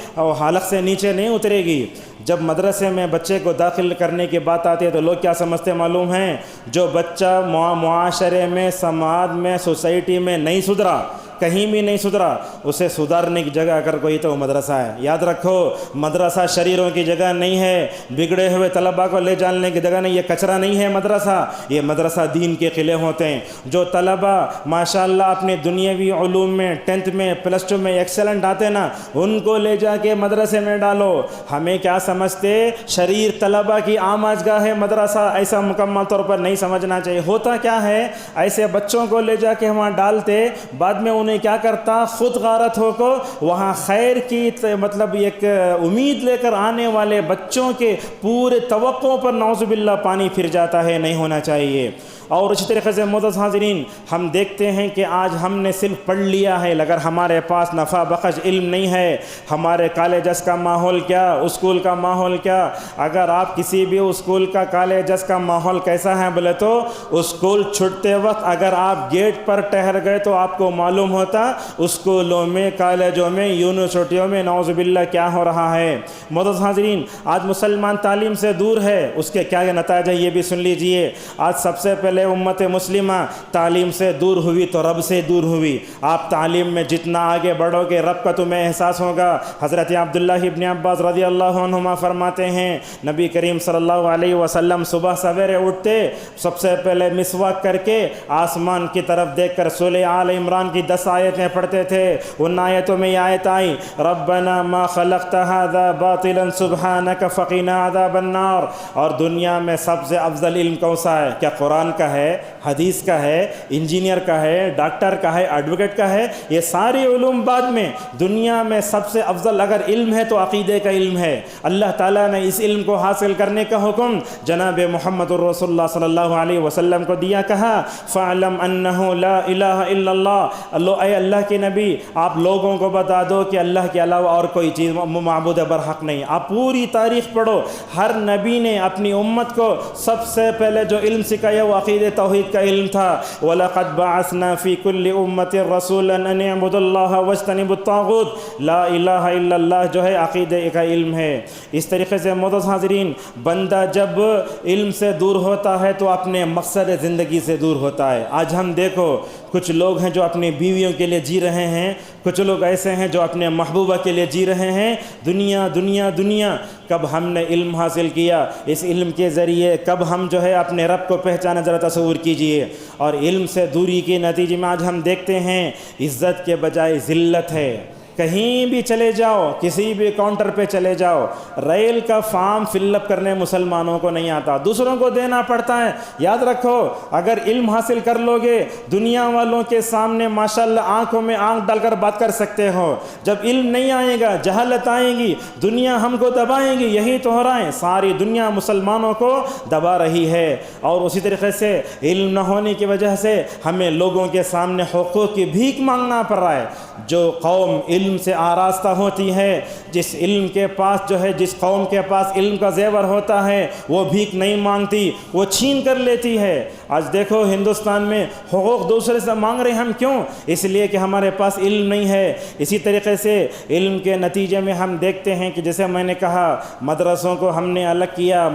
حلق سے نیچے نہیں اترے گی. جب مدرسے میں بچے کو داخل کرنے کی بات آتی ہے تو لوگ کیا سمجھتے معلوم ہیں؟ جو بچہ معاشرے میں، سماج میں، سوسائٹی میں نہیں سدھرا، کہیں بھی نہیں سدھرا، اسے سدھارنے کی جگہ اگر کوئی تو وہ مدرسہ ہے. یاد رکھو، مدرسہ شریروں کی جگہ نہیں ہے، بگڑے ہوئے طلباء کو لے جانے کی جگہ نہیں. یہ کچرا نہیں ہے مدرسہ، یہ مدرسہ دین کے قلعے ہوتے ہیں. جو طلباء ماشاءاللہ اپنے دنیاوی علوم میں 10th میں +2 میں ایکسلنٹ آتے نا، ان کو لے جا کے مدرسے میں ڈالو. ہمیں کیا سمجھتے؟ شریر طلباء کی آماج گاہ ہے مدرسہ. ایسا مکمل طور پر نہیں سمجھنا چاہیے. ہوتا کیا ہے، ایسے بچوں کو لے جا کے وہاں ڈالتے، بعد میں انہیں کیا کرتا، خود غارت ہو کو وہاں خیر کی مطلب ایک امید لے کر آنے والے بچوں کے پورے توقعوں پر نعوذ باللہ پانی پھر جاتا ہے. نہیں ہونا چاہیے. اور اسی طریقے سے معزز حاضرین، ہم دیکھتے ہیں کہ آج ہم نے صرف پڑھ لیا ہے، اگر ہمارے پاس نفع بخش علم نہیں ہے. ہمارے کالجز کا ماحول کیا، اسکول کا ماحول کیا؟ اگر آپ کسی بھی اسکول کا، کالجز کا ماحول کیسا ہے بولے تو اسکول چھٹتے وقت اگر آپ گیٹ پر ٹھہر گئے تو آپ کو معلوم ہوتا اسکولوں میں، کالجوں میں، یونیورسٹیوں میں نعوذ باللہ کیا ہو رہا ہے. معزز حاضرین، آج مسلمان تعلیم سے دور ہے، اس کے کیا نتائج ہے یہ بھی سن لیجئے. آج سب سے پہلے امت مسلمہ تعلیم سے دور ہوئی تو رب سے دور ہوئی. آپ تعلیم میں جتنا آگے بڑھو گے رب کا تمہیں احساس ہوگا. حضرت عبداللہ ابن عباس رضی اللہ عنہما فرماتے ہیں نبی کریم صلی اللہ علیہ وسلم صبح سویرے اٹھتے، سب سے پہلے مسواک کر کے آسمان کی طرف دیکھ کر سورہ آل عمران کی 10 آیتیں پڑھتے تھے. ان آیتوں میں یہ آیت آئی ربنا ما خلقت هذا باطلا سبحانك فقنا عذاب النار. اور دنیا میں سب سے افضل علم کون سا ہے؟ کیا قرآن کا ہے، حدیث کا ہے، انجینئر کا ہے، ڈاکٹر کا ہے، ایڈوکیٹ کا ہے؟ یہ سارے علوم بعد میں. دنیا میں سب سے افضل اگر علم ہے تو عقیدے کا علم ہے. اللہ تعالیٰ نے اس علم کو حاصل کرنے کا حکم جناب محمد الرسول اللہ صلی اللہ علیہ وسلم کو دیا. کہا فَعْلَمْ أَنَّهُ لَا إِلَهَ إِلَّا اللَّهُ. اے اللہ کے نبی، آپ لوگوں کو بتا دو کہ اللہ کے علاوہ اور کوئی چیز معبود برحق نہیں. آپ پوری تاریخ پڑھو، ہر نبی نے اپنی امت کو سب سے پہلے جو علم سکھایا وہ عقیدہ توحید کا علم تھا. وَلَقَدْ بَعَثْنَا فِي كُلِّ أُمَّةٍ رَسُولًا أَنِ اعْبُدُوا اللَّهَ وَاجْتَنِبُوا الطَّاغُوتَ. لا الہ الا اللہ جو ہے عقیدے کا علم ہے. اس طریقے سے معزز حاضرین، بندہ جب علم سے دور ہوتا ہے تو اپنے مقصد زندگی سے دور ہوتا ہے. آج ہم دیکھو کچھ لوگ ہیں جو اپنی بیویوں کے لیے جی رہے ہیں، کچھ لوگ ایسے ہیں جو اپنے محبوبہ کے لیے جی رہے ہیں. دنیا دنیا دنیا. کب ہم نے علم حاصل کیا؟ اس علم کے ذریعے کب ہم جو ہے اپنے رب کو پہچانا، ذرا تصور کیجئے. اور علم سے دوری کے نتیجے میں آج ہم دیکھتے ہیں عزت کے بجائے ذلت ہے. کہیں بھی چلے جاؤ، کسی بھی کاؤنٹر پہ چلے جاؤ، ریل کا فارم فل اپ کرنے مسلمانوں کو نہیں آتا، دوسروں کو دینا پڑتا ہے۔ یاد رکھو، اگر علم حاصل کر لو گے دنیا والوں کے سامنے ماشاءاللہ آنکھوں میں آنکھ ڈال کر بات کر سکتے ہو۔ جب علم نہیں آئے گا، جہالت آئے گی، دنیا ہم کو دبائیں گی۔ یہی تو ہو رہا ہے، ساری دنیا مسلمانوں کو دبا رہی ہے، اور اسی طریقے سے علم نہ ہونے کی وجہ سے ہمیں لوگوں کے سامنے حقوق کی بھیک مانگنا پڑ رہا ہے۔ جو قوم علم سے آراستہ ہوتی ہے، جس علم کے پاس جس قوم کے پاس علم کا زیور ہوتا ہے، وہ بھیک نہیں مانگتی، وہ چھین کر لیتی ہے۔ آج دیکھو ہندوستان میں حقوق دوسرے سے مانگ رہے ہیں، ہم کیوں؟ اس لیے کہ ہمارے پاس علم نہیں ہے۔ اسی طریقے سے علم کے نتیجے میں ہم دیکھتے ہیں کہ جیسے میں نے کہا، مدرسوں کو ہم نے الگ کیا،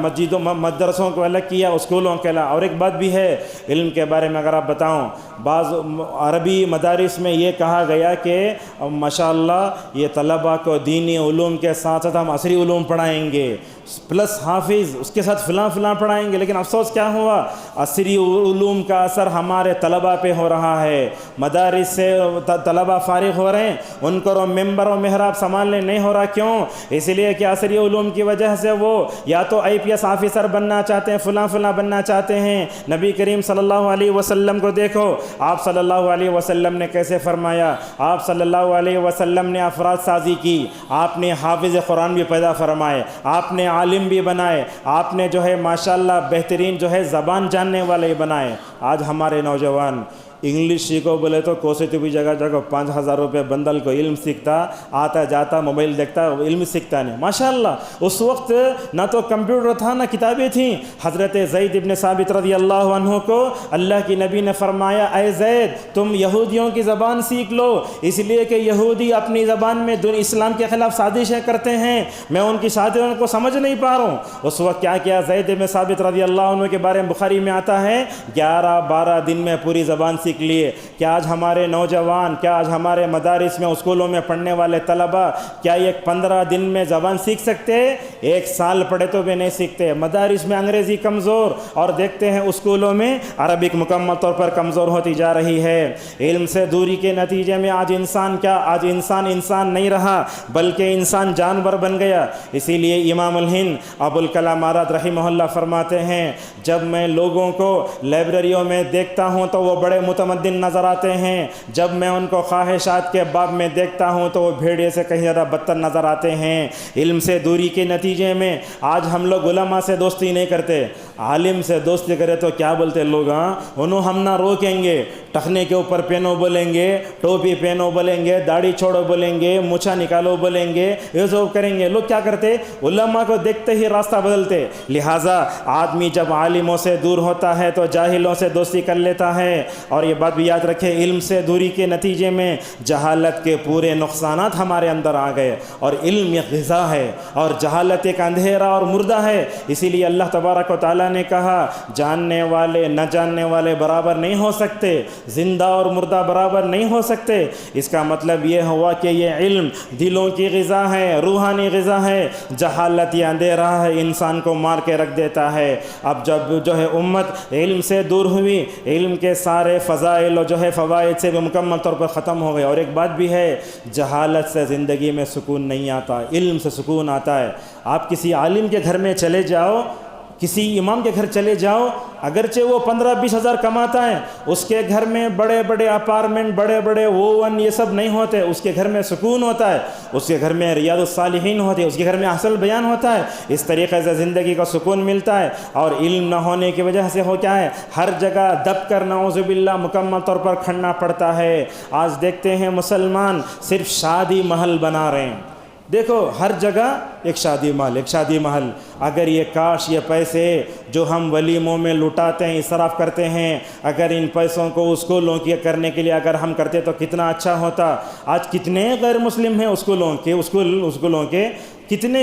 مدرسوں کو الگ کیا، اسکولوں کے الگ۔ اور ایک بات بھی ہے علم کے بارے میں اگر آپ بتاؤں، بعض عربی مدارس میں یہ کہا گیا کہ ماشاءاللہ یہ طلباء کو دینی علوم کے ساتھ ساتھ ہم عصری علوم پڑھائیں گے، پلس حافظ اس کے ساتھ فلاں پڑھائیں گے۔ لیکن افسوس کیا ہوا، عصری علوم کا اثر ہمارے طلباء پہ ہو رہا ہے۔ مدارس سے طلباء فارغ ہو رہے ہیں، ان کو ممبر و محراب سنبھالنے نہیں ہو رہا۔ کیوں؟ اس لیے کہ عصری علوم کی وجہ سے وہ یا تو IPS آفیسر بننا چاہتے ہیں، فلاں بننا چاہتے ہیں۔ نبی کریم صلی اللہ علیہ وسلم کو دیکھو، آپ صلی اللہ علیہ وسلم نے کیسے فرمایا، آپ صلی اللہ علیہ وسلم نے افراد سازی کی، آپ نے حافظ قرآن بھی پیدا فرمائے، آپ نے عالم بھی بنائے، آپ نے ماشاءاللہ بہترین زبان جاننے والے بنائے۔ آج ہمارے نوجوان انگلش سیکھو بولے تو کوسے تو بھی جگہ 5,000 روپے بندل کو علم سیکھتا، آتا جاتا موبائل دیکھتا، علم سیکھتا نہیں۔ ماشاءاللہ اس وقت نہ تو کمپیوٹر تھا نہ کتابیں تھیں۔ حضرت زید ابن ثابت رضی اللہ عنہ کو اللہ کی نبی نے فرمایا، اے زید تم یہودیوں کی زبان سیکھ لو، اس لیے کہ یہودی اپنی زبان میں اسلام کے خلاف سازشیں کرتے ہیں، میں ان کی سازشوں کو سمجھ نہیں پا رہا ہوں۔ اس وقت کیا کیا زید ابن ثابت رضی اللہ عنہ کے بارے میں بخاری میں آتا ہے، 11-12 دن میں پوری زبان سیکھ لیے۔ کیا آج ہمارے نوجوان، کیا آج ہمارے مدارس میں اسکولوں میں پڑھنے والے طلباء کیا یہ 15 دن میں زبان سیکھ سکتے؟ 1 سال پڑھے تو بھی نہیں سیکھتے۔ مدارس میں انگریزی کمزور، اور دیکھتے ہیں اسکولوں میں عربک مکمل طور پر کمزور ہوتی جا رہی ہے۔ علم سے دوری کے نتیجے میں آج انسان نہیں رہا بلکہ انسان جانور بن گیا۔ اسی لیے امام الہند ابو الکلام آزاد رحمہ اللہ فرماتے ہیں، جب میں لوگوں کو لائبریریوں میں دیکھتا ہوں تو وہ بڑے متمدن نظر آتے ہیں، جب میں ان کو خواہشات کے باب میں دیکھتا ہوں تو وہ بھیڑیے سے کہیں زیادہ بدتر نظر آتے ہیں۔ علم سے دوری کے نتیجے میں آج ہم لوگ علماء سے دوستی نہیں کرتے، عالم سے دوستی کرے تو کیا بولتے لوگ، انہوں ہم نہ روکیں گے، ٹخنے کے اوپر پہنو بولیں گے، ٹوپی پہنو بولیں گے، داڑھی چھوڑو بولیں گے، مونچھا نکالو بولیں گے، یہ سب کریں گے۔ لوگ کیا کرتے، علماء کو دیکھتے ہی راستہ بدلتے۔ لہٰذا آدمی جب عالموں سے دور ہوتا ہے تو جاہلوں سے دوستی کر لیتا ہے۔ اور یہ بات بھی یاد رکھے، علم سے دوری کے نتیجے میں جہالت کے پورے نقصانات ہمارے اندر آ گئے، اور علم ایک غذا ہے اور جہالت ایک اندھیرا اور مردہ ہے۔ اسی لیے اللہ تبارک و تعالیٰ نے کہا، جاننے والے نہ جاننے والے برابر نہیں ہو سکتے، زندہ اور مردہ برابر نہیں ہو سکتے۔ اس کا مطلب یہ ہوا کہ یہ علم دلوں کی غذا ہے، روحانی غذا ہے۔ جہالت یہ اندھیرا ہے، انسان کو مار کے رکھ دیتا ہے۔ اب جب امت علم سے دور ہوئی، علم کے سارے فضائل و فوائد سے بھی مکمل طور پر ختم ہو گئے۔ اور ایک بات بھی ہے، جہالت سے زندگی میں سکون نہیں آتا، علم سے سکون آتا ہے۔ آپ کسی عالم کے گھر میں چلے جاؤ، کسی امام کے گھر چلے جاؤ، اگرچہ وہ 15-20 ہزار کماتا ہے، اس کے گھر میں بڑے بڑے اپارٹمنٹ، بڑے بڑے اوون یہ سب نہیں ہوتے، اس کے گھر میں سکون ہوتا ہے، اس کے گھر میں ریاض الصالحین ہوتے، اس کے گھر میں اصل بیان ہوتا ہے۔ اس طریقے سے زندگی کا سکون ملتا ہے۔ اور علم نہ ہونے کی وجہ سے ہو کیا ہے، ہر جگہ دب کر نعوذ باللہ مکمل طور پر کھڑنا پڑتا ہے۔ آج دیکھتے ہیں مسلمان صرف شادی محل بنا رہے ہیں، دیکھو ہر جگہ ایک شادی محل۔ اگر یہ کاش یہ پیسے جو ہم ولیموں میں لٹاتے ہیں، اسراف کرتے ہیں، اگر ان پیسوں کو اسکولوں کے کرنے کے لیے اگر ہم کرتے تو کتنا اچھا ہوتا۔ آج کتنے غیر مسلم ہیں اسکولوں کے کتنے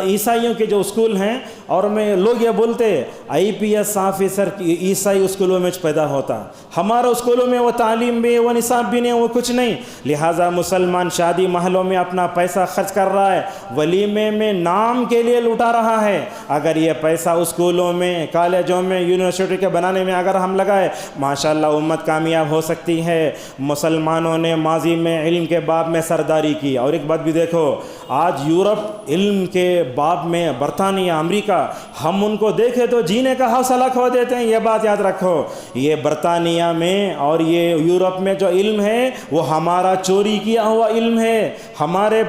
عیسائیوں کے جو اسکول ہیں، اور میں لوگ یہ بولتے IPS آفیسر عیسائی اسکولوں میں پیدا ہوتا، ہمارا اسکولوں میں وہ تعلیم بھی وہ نصاب بھی نہیں، وہ کچھ نہیں، لہٰذا مسلمان شادی محلوں میں اپنا پیسہ خرچ کر رہا ہے، ولیمے میں نام کے لیے لوٹا رہا ہے۔ اگر یہ پیسہ اسکولوں میں، کالجوں میں، یونیورسٹی کے بنانے میں اگر ہم لگائے، ماشاءاللہ امت کامیاب ہو سکتی ہے۔ مسلمانوں نے ماضی میں علم کے باب میں سرداری کی، اور ایک بات بھی دیکھو، آج یورپ علم کے باب میں، برطانیہ، امریکہ، ہم ان کو دیکھے تو جینے کا حوصلہ کھو دیتے ہیں۔ یہ بات یاد رکھو، یہ برطانیہ میں اور یہ یورپ میں جو علم ہے وہ ہمارا چوری کیا ہوا علم ہے۔ ہمارے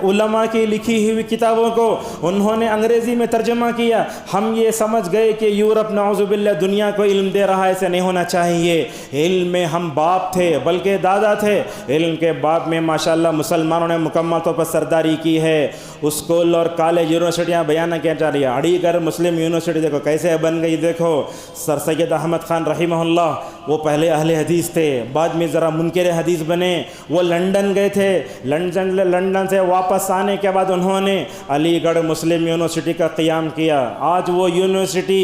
علماء کی لکھی ہوئی کتابوں کو انہوں نے انگریزی میں ترجمہ کیا، ہم یہ سمجھ گئے کہ یورپ نعوذ باللہ دنیا کو علم دے رہا ہے، ایسے نہیں ہونا چاہیے۔ علم میں ہم باپ تھے بلکہ دادا تھے، علم کے باب میں ماشاءاللہ مسلمانوں نے مکمل طور پر سرداری کی ہے۔ اسکول اور کالج، یونیورسٹیاں بیان کیا جا رہی ہے، علی گڑھ مسلم یونیورسٹی دیکھو کیسے بن گئی۔ دیکھو سر سید احمد خان رحمہ اللہ، وہ پہلے اہل حدیث تھے، بعد میں ذرا منکر حدیث بنے، وہ لندن گئے تھے، لندن سے واپس آنے کے بعد انہوں نے علی گڑھ مسلم یونیورسٹی کا قیام کیا۔ آج وہ یونیورسٹی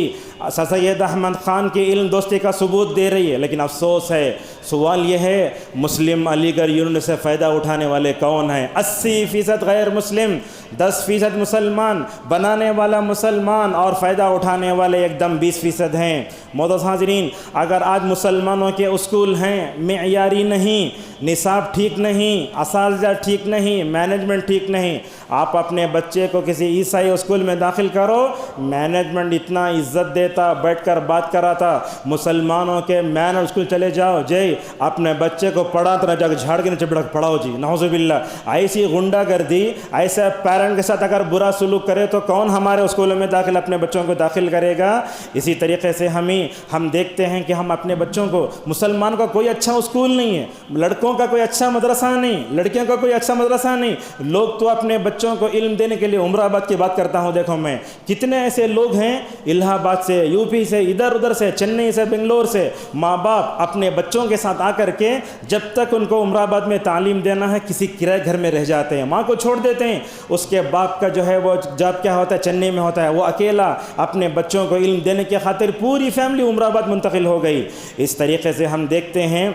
سر سید احمد خان کی علم دوستی کا ثبوت دے رہی ہے، لیکن افسوس ہے، سوال یہ ہے مسلم علی گڑھ یونیورسٹی سے فائدہ اٹھانے والے کون ہیں؟ 80% غیر مسلم، 10% مسلمان، بنانے والا مسلمان اور فائدہ اٹھانے والے ایک دم 20% ہیں۔ معزز حاضرین، اگر آج مسلمانوں کے اسکول ہیں معیاری نہیں، نصاب ٹھیک نہیں، اساتذہ ٹھیک نہیں، مینجمنٹ ٹھیک نہیں، آپ اپنے بچے کو کسی عیسائی اسکول میں داخل کرو، مینجمنٹ اتنا عزت دیتا، بیٹھ کر بات کراتا، مسلمانوں کے مین اسکول چلے جاؤ جی، اپنے بچے کو پڑھاتا نہ جا کے جھاڑ کے نیچے بیٹھ پڑھاؤ جی، نعوذ باللہ۔ ایسی غنڈہ گردی، ایسے پیرنٹ کے ساتھ اگر برا سلوک کرے تو کون ہمارے اسکولوں میں داخل اپنے بچوں کو داخل کرے گا؟ اسی طریقے سے ہم دیکھتے ہیں کہ ہم اپنے بچوں کو، مسلمان کا کوئی اچھا اسکول نہیں ہے، لڑکوں کا کوئی اچھا مدرسہ نہیں، لڑکیوں کا کوئی اچھا مدرسہ نہیں، لوگ تو اپنے بچوں کو علم دینے کے لیے عمر آباد کی بات کرتا ہوں، دیکھو میں کتنے ایسے لوگ ہیں الہ آباد سے، UP سے، ادھر ادھر سے، چنئی سے، بنگلور سے، ماں باپ اپنے بچوں کے ساتھ آ کر کے جب تک ان کو عمر آباد میں تعلیم دینا ہے کسی کرائے گھر میں رہ جاتے ہیں، ماں کو چھوڑ دیتے ہیں، اس کے باپ کا جو ہے وہ جاب کیا ہوتا ہے، چنئی میں ہوتا ہے، وہ اکیلا اپنے بچوں کو علم دینے کی خاطر پوری فیملی عمر آباد منتقل ہو گئی۔ اس طریقے سے ہم دیکھتے ہیں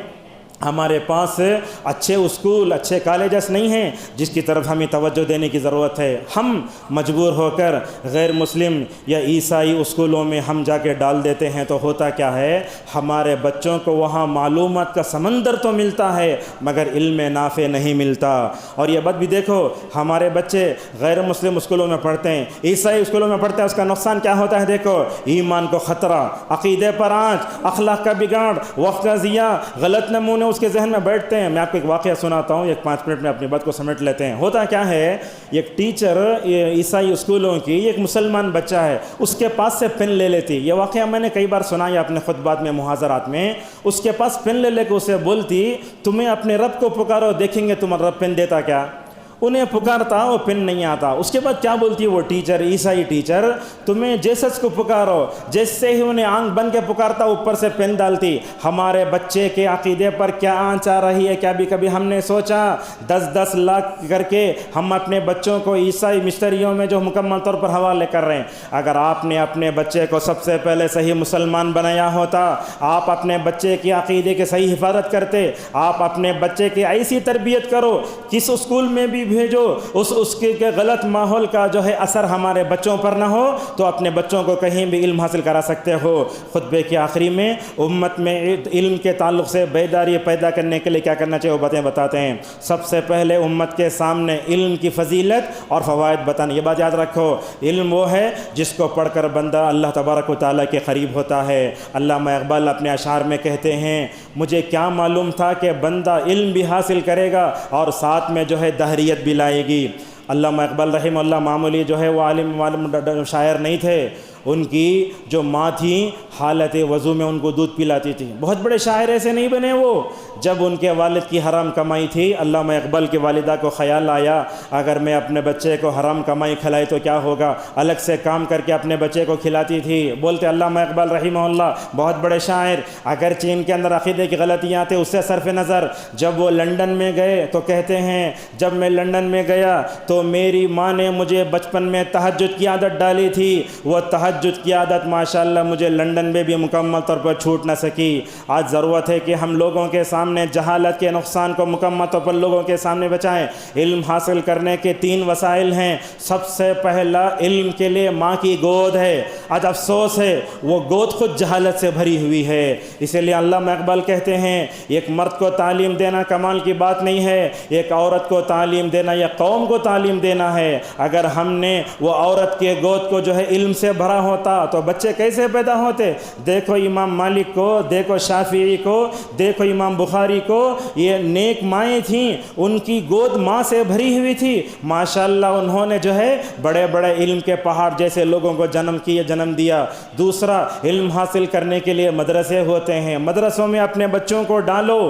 ہمارے پاس اچھے اسکول، اچھے کالجز نہیں ہیں جس کی طرف ہمیں توجہ دینے کی ضرورت ہے۔ ہم مجبور ہو کر غیر مسلم یا عیسائی اسکولوں میں ہم جا کے ڈال دیتے ہیں، تو ہوتا کیا ہے، ہمارے بچوں کو وہاں معلومات کا سمندر تو ملتا ہے مگر علم نافع نہیں ملتا۔ اور یہ بات بھی دیکھو، ہمارے بچے غیر مسلم اسکولوں میں پڑھتے ہیں، عیسائی اسکولوں میں پڑھتے ہیں، اس کا نقصان کیا ہوتا ہے دیکھو، ایمان کو خطرہ، عقیدے پر آنچ، اخلاق کا بگاڑ، وقت کا ضیاع، غلط نمونے اس کے ذہن میں بیٹھتے ہیں۔ میں آپ کو ایک واقعہ سناتا ہوں، ایک 5 منٹ میں اپنی بات کو سمیٹ لیتے ہیں۔ ہوتا کیا ہے، ایک ٹیچر عیسائی اسکولوں کی، ایک مسلمان بچہ ہے، اس کے پاس سے پن لے لیتی، یہ واقعہ میں نے کئی بار سنایا اپنے خطبات میں، محاضرات میں، اس کے پاس پن لے لے کے اسے بولتی تمہیں اپنے رب کو پکارو، دیکھیں گے تمہارا رب پن دیتا کیا۔ انہیں پکارتا وہ پن نہیں آتا، اس کے بعد کیا بولتی ہے وہ ٹیچر، عیسائی ٹیچر، تمہیں جیسس کو پکارو، جیسے ہی انہیں آنکھ بن کے پکارتا اوپر سے پن ڈالتی۔ ہمارے بچے کے عقیدے پر کیا آنچ آ رہی ہے، کیا بھی کبھی ہم نے سوچا؟ 10-10 لاکھ کر کے ہم اپنے بچوں کو عیسائی مشتریوں میں جو مکمل طور پر حوالے کر رہے ہیں۔ اگر آپ نے اپنے بچے کو سب سے پہلے صحیح مسلمان بنایا ہوتا، آپ اپنے بچے کی عقیدے کی صحیح حفاظت کرتے، آپ اپنے بچے کی ایسی تربیت کرو، کس اسکول میں بھی بھیجو اس کے غلط ماحول کا جو ہے اثر ہمارے بچوں پر نہ ہو، تو اپنے بچوں کو کہیں بھی علم حاصل کرا سکتے ہو۔ خطبے کے آخری میں امت میں علم کے تعلق سے بیداری پیدا کرنے کے لیے کیا کرنا چاہیے وہ باتیں بتاتے ہیں۔ سب سے پہلے امت کے سامنے علم کی فضیلت اور فوائد بتانے، یہ بات یاد رکھو، علم وہ ہے جس کو پڑھ کر بندہ اللہ تبارک و تعالیٰ کے قریب ہوتا ہے۔ علامہ اقبال اپنے اشعار میں کہتے ہیں، مجھے کیا معلوم تھا کہ بندہ علم بھی حاصل کرے گا اور ساتھ میں جو ہے دہریت بھی لائے گی۔ علامہ اقبال رحمہ اللہ معمولی جو ہے وہ عالم شاعر نہیں تھے، ان کی جو ماں تھیں حالت وضو میں ان کو دودھ پلاتی تھی. بہت بڑے شاعر ایسے نہیں بنے وہ. جب ان کے والد کی حرام کمائی تھی, علامہ اقبال کی والدہ کو خیال آیا اگر میں اپنے بچے کو حرام کمائی کھلائی تو کیا ہوگا, الگ سے کام کر کے اپنے بچے کو کھلاتی تھی. بولتے علامہ اقبال رحمہ اللہ, بہت بڑے شاعر, اگرچہ ان کے اندر عقیدے کی غلطیاں تھیں, اس سے صرف نظر جب وہ لنڈن میں گئے تو کہتے ہیں جب میں لنڈن میں گیا تو میری ماں نے مجھے بچپن میں تہجد کی عادت ڈالی تھی. وہ تہجد کی عادت ماشاءاللہ مجھے لنڈن میں بھی مکمل طور پر چھوٹ نہ سکی. آج ضرورت ہے کہ ہم لوگوں کے سامنے جہالت کے نقصان کو مکمل طور پر لوگوں کے سامنے بچائیں. علم حاصل کرنے کے 3 وسائل ہیں. سب سے پہلا علم کے لیے ماں کی گود ہے. آج افسوس ہے وہ گود خود جہالت سے بھری ہوئی ہے. اسی لیے علامہ اقبال کہتے ہیں ایک مرد کو تعلیم دینا کمال کی بات نہیں ہے, ایک عورت کو تعلیم دینا یا قوم کو تعلیم دینا ہے. اگر ہم نے وہ عورت کے گود کو جو ہے علم سے بھرا ہوتا تو بچے کیسے پیدا ہوتے. دیکھو امام مالک کو, دیکھو شافعی کو, دیکھو امام بخاری کو, یہ نیک مائیں تھیں, ان کی گود ماں سے بھری ہوئی تھی. ماشاءاللہ انہوں نے جو ہے بڑے بڑے علم کے پہاڑ جیسے لوگوں کو جنم دیا. دوسرا, علم حاصل کرنے کے لیے مدرسے ہوتے ہیں, مدرسوں میں اپنے بچوں کو ڈالو.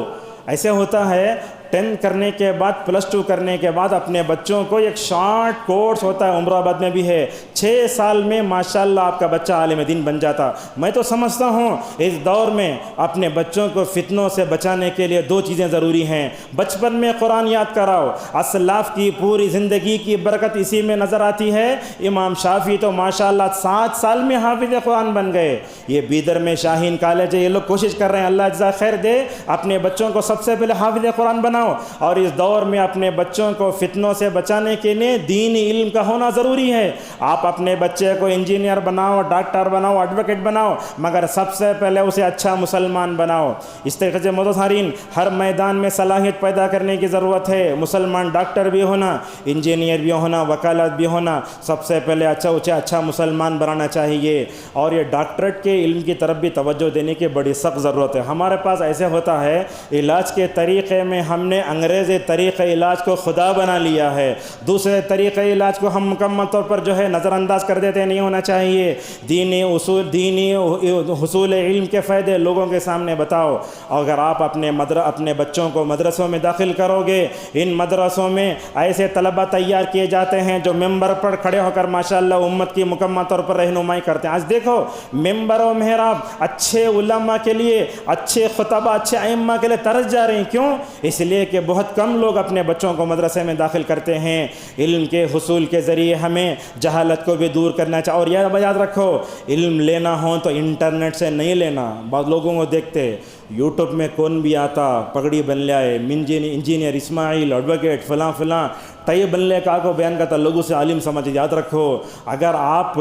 ایسے ہوتا ہے 10 کرنے کے بعد +2 کرنے کے بعد اپنے بچوں کو ایک شارٹ کورس ہوتا ہے, عمر آباد میں بھی ہے, 6 سال میں ماشاءاللہ آپ کا بچہ عالم دین بن جاتا. میں تو سمجھتا ہوں اس دور میں اپنے بچوں کو فتنوں سے بچانے کے لیے 2 چیزیں ضروری ہیں. بچپن میں قرآن یاد کراؤ. اسلاف کی پوری زندگی کی برکت اسی میں نظر آتی ہے. امام شافعی تو ماشاءاللہ 7 سال میں حافظ قرآن بن گئے. یہ بیدر میں شاہین کالج ہے, یہ لوگ کوشش کر رہے ہیں, اللہ جزا خیر دے, اپنے بچوں کو سب سے پہلے حافظ قرآن بناؤ. اور اس دور میں اپنے بچوں کو فتنوں سے بچانے کے لیے دینی علم کا ہونا ضروری ہے. آپ اپنے بچے کو انجینئر بناؤ, ڈاکٹر بناؤ, ایڈوکیٹ بناؤ, مگر سب سے پہلے اسے اچھا مسلمان بناؤ. اس طریقے سے متحرین ہر میدان میں صلاحیت پیدا کرنے کی ضرورت ہے. مسلمان ڈاکٹر بھی ہونا, انجینئر بھی ہونا, وکالت بھی ہونا, سب سے پہلے اچھا مسلمان بنانا چاہیے. اور یہ ڈاکٹریٹ کے علم کی طرف بھی توجہ دینے کی بڑی سخت ضرورت ہے. ہمارے پاس ایسے ہوتا ہے علاج کے طریقے میں ہم نے انگریزی طریقہ علاج کو خدا بنا لیا ہے, دوسرے طریقہ علاج کو ہم مکمل طور پر جو ہے نظر انداز کر دیتے. نہیں ہونا چاہیے. دینی حصول علم کے فائدے لوگوں کے سامنے بتاؤ. اگر آپ اپنے بچوں کو مدرسوں میں داخل کرو گے, ان مدرسوں میں ایسے طلبہ تیار کیے جاتے ہیں جو ممبر پر کھڑے ہو کر ماشاءاللہ امت کی مکمل طور پر رہنمائی کرتے ہیں. آج دیکھو ممبر و محراب اچھے علماء کے لیے, اچھے خطبہ, اچھے ائمہ کے لیے ترس جا رہے ہیں. کیوں؟ اس لیے کہ بہت کم لوگ اپنے بچوں کو مدرسے میں داخل کرتے ہیں. علم کے حصول کے ذریعے ہمیں جہالت کو بھی دور کرنا چاہیے. اور یہ یاد رکھو, علم لینا ہو تو انٹرنیٹ سے نہیں لینا. بعض لوگوں کو دیکھتے یوٹیوب میں کون بھی آتا پگڑی بن لیا ہے, انجینئر اسماعیل, ایڈوکیٹ فلاں طیب بننے کا کو بیان کرتا, لوگوں سے عالم سمجھ. یاد رکھو اگر آپ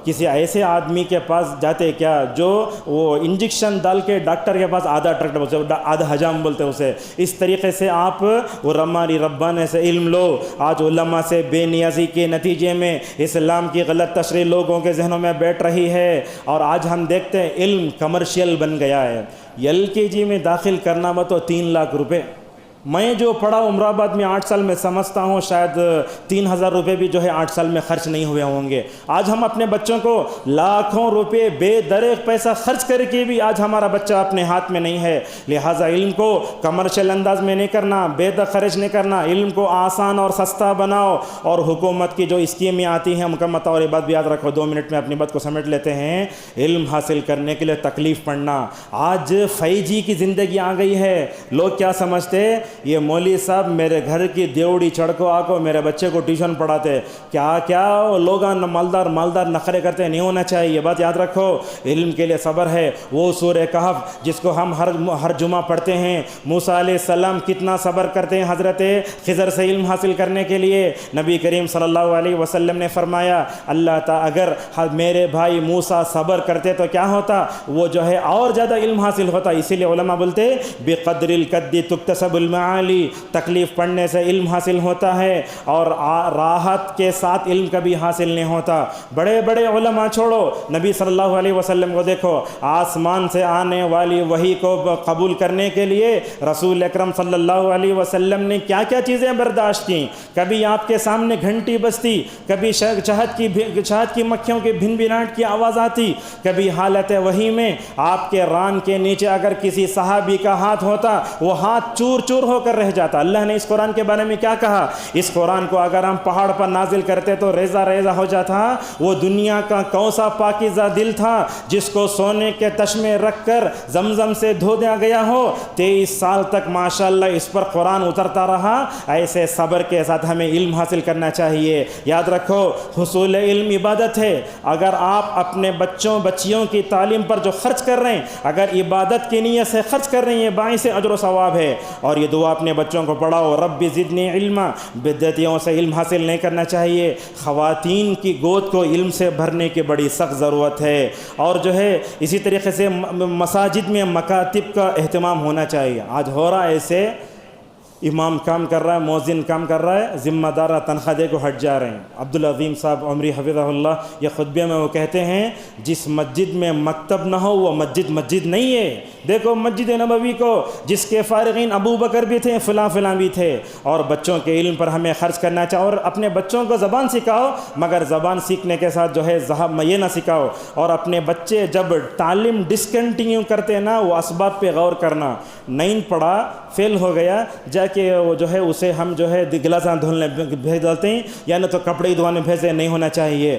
کسی ایسے آدمی کے پاس جاتے کیا جو وہ انجیکشن ڈال کے ڈاکٹر کے پاس آدھا ٹریکٹر بولتے, آدھا حجام بولتے اسے, اس طریقے سے آپ وہ رمانی ربانے سے علم لو. آج علماء سے بے نیازی کے نتیجے میں اسلام کی غلط تشریح لوگوں کے ذہنوں میں بیٹھ رہی ہے. اور آج ہم دیکھتے ہیں علم کمرشل بن گیا ہے. LKG میں داخل کرنا با تو 3 لاکھ روپے. میں جو پڑھا عمر آباد میں 8 سال میں سمجھتا ہوں شاید 3000 روپے بھی جو ہے 8 سال میں خرچ نہیں ہوئے ہوں گے. آج ہم اپنے بچوں کو لاکھوں روپے بے دریغ پیسہ خرچ کر کے بھی آج ہمارا بچہ اپنے ہاتھ میں نہیں ہے. لہٰذا علم کو کمرشل انداز میں نہیں کرنا, بے دریغ خرچ نہیں کرنا, علم کو آسان اور سستا بناؤ. اور حکومت کی جو اسکیمیں آتی ہیں مکمل طور پر بات بھی یاد رکھو. 2 منٹ میں اپنی بات کو سمیٹ لیتے ہیں. علم حاصل کرنے کے لیے تکلیف پڑنا. آج 5G کی زندگی آ گئی ہے. لوگ کیا سمجھتے, یہ مولوی صاحب میرے گھر کی دیوڑی چڑھ کو آ کو میرے بچے کو ٹیوشن پڑھاتے. کیا لوگ مالدار نخرے کرتے. نہیں ہونا چاہیے. یہ بات یاد رکھو. علم کے لیے صبر ہے. وہ سورہ کہف جس کو ہم ہر جمعہ پڑھتے ہیں, موسیٰ علیہ السلام کتنا صبر کرتے ہیں حضرت خضر سے علم حاصل کرنے کے لیے. نبی کریم صلی اللہ علیہ وسلم نے فرمایا اللہ تعالیٰ اگر میرے بھائی موسیٰ صبر کرتے تو کیا ہوتا, وہ جو ہے اور زیادہ علم حاصل ہوتا. اسی لیے علماء بولتے بقدر القد تکتسب المعارف. المعالی، تکلیف پڑنے سے علم حاصل ہوتا ہے، اور راحت کے ساتھ علم کبھی حاصل نہیں ہوتا۔ بڑے بڑے علماء چھوڑو، نبی صلی اللہ علیہ وسلم کو دیکھو، آسمان سے آنے والی وحی کو قبول کرنے کے لیے رسول اکرم صلی اللہ علیہ وسلم نے کیا کیا چیزیں برداشت کیں۔ کبھی آپ کے سامنے گھنٹی بجتی، کبھی شہد کی مکھیوں کی بھن بھناٹ کی آواز آتی، کبھی حالت وحی میں آپ کے ران کے نیچے اگر کسی صحابی کا ہاتھ ہوتا وہ ہاتھ چور چور ہو کر رہ جاتا۔ اللہ نے اس قرآن کے بارے میں کیا کہا؟ اس قرآن کو اگر ہم پہاڑ پر نازل کرتے تو ریزہ ریزہ ہو جاتا۔ وہ دنیا کا کون سا پاکیزہ دل تھا جس کو سونے کے تشمے رکھ کر زمزم سے دھو دیا گیا ہو، 23 سال تک ماشاءاللہ اس پر قرآن اترتا رہا۔ ایسے صبر کے ساتھ ہمیں علم حاصل کرنا چاہیے۔ یاد رکھو، حصول علم عبادت ہے۔ اگر آپ اپنے بچیوں کی تعلیم پر جو خرچ کر رہے ہیں، اگر عبادت کی نیت سے خرچ کر رہے ہیں، یہ باعث اجر و ثواب ہے۔ اور یہ دعا اپنے بچوں کو پڑھاؤ، رب زدنی علما۔ بدعتیوں سے علم حاصل نہیں کرنا چاہیے۔ خواتین کی گود کو علم سے بھرنے کی بڑی سخت ضرورت ہے۔ اور جو ہے اسی طریقے سے مساجد میں مکاتب کا اہتمام ہونا چاہیے۔ آج ہو رہا ہے ایسے، امام کام کر رہا ہے، مؤذن کام کر رہا ہے، ذمہ دار تنخواہ دے کو ہٹ جا رہے ہیں۔ عبدالعظیم صاحب عمری حفظہ اللہ یہ خطبے میں وہ کہتے ہیں، جس مسجد میں مکتب نہ ہو وہ مسجد نہیں ہے۔ دیکھو مسجد نبوی کو، جس کے فارغین ابو بکر بھی تھے، فلاں بھی تھے۔ اور بچوں کے علم پر ہمیں خرچ کرنا چاہیے، اور اپنے بچوں کو زبان سکھاؤ، مگر زبان سیکھنے کے ساتھ جو ہے یہ نہ سکھاؤ۔ اور اپنے بچے جب تعلیم ڈسکنٹینیو کرتے نا، وہ اسباب پہ غور کرنا۔ نہیں پڑھا، فیل ہو گیا، جا کہ وہ جو ہے اسے ہم جو ہے گلاساں دھلنے بھیج ڈالتے ہیں، یا نہ تو کپڑے دھونے بھیجے، نہیں ہونا چاہیے۔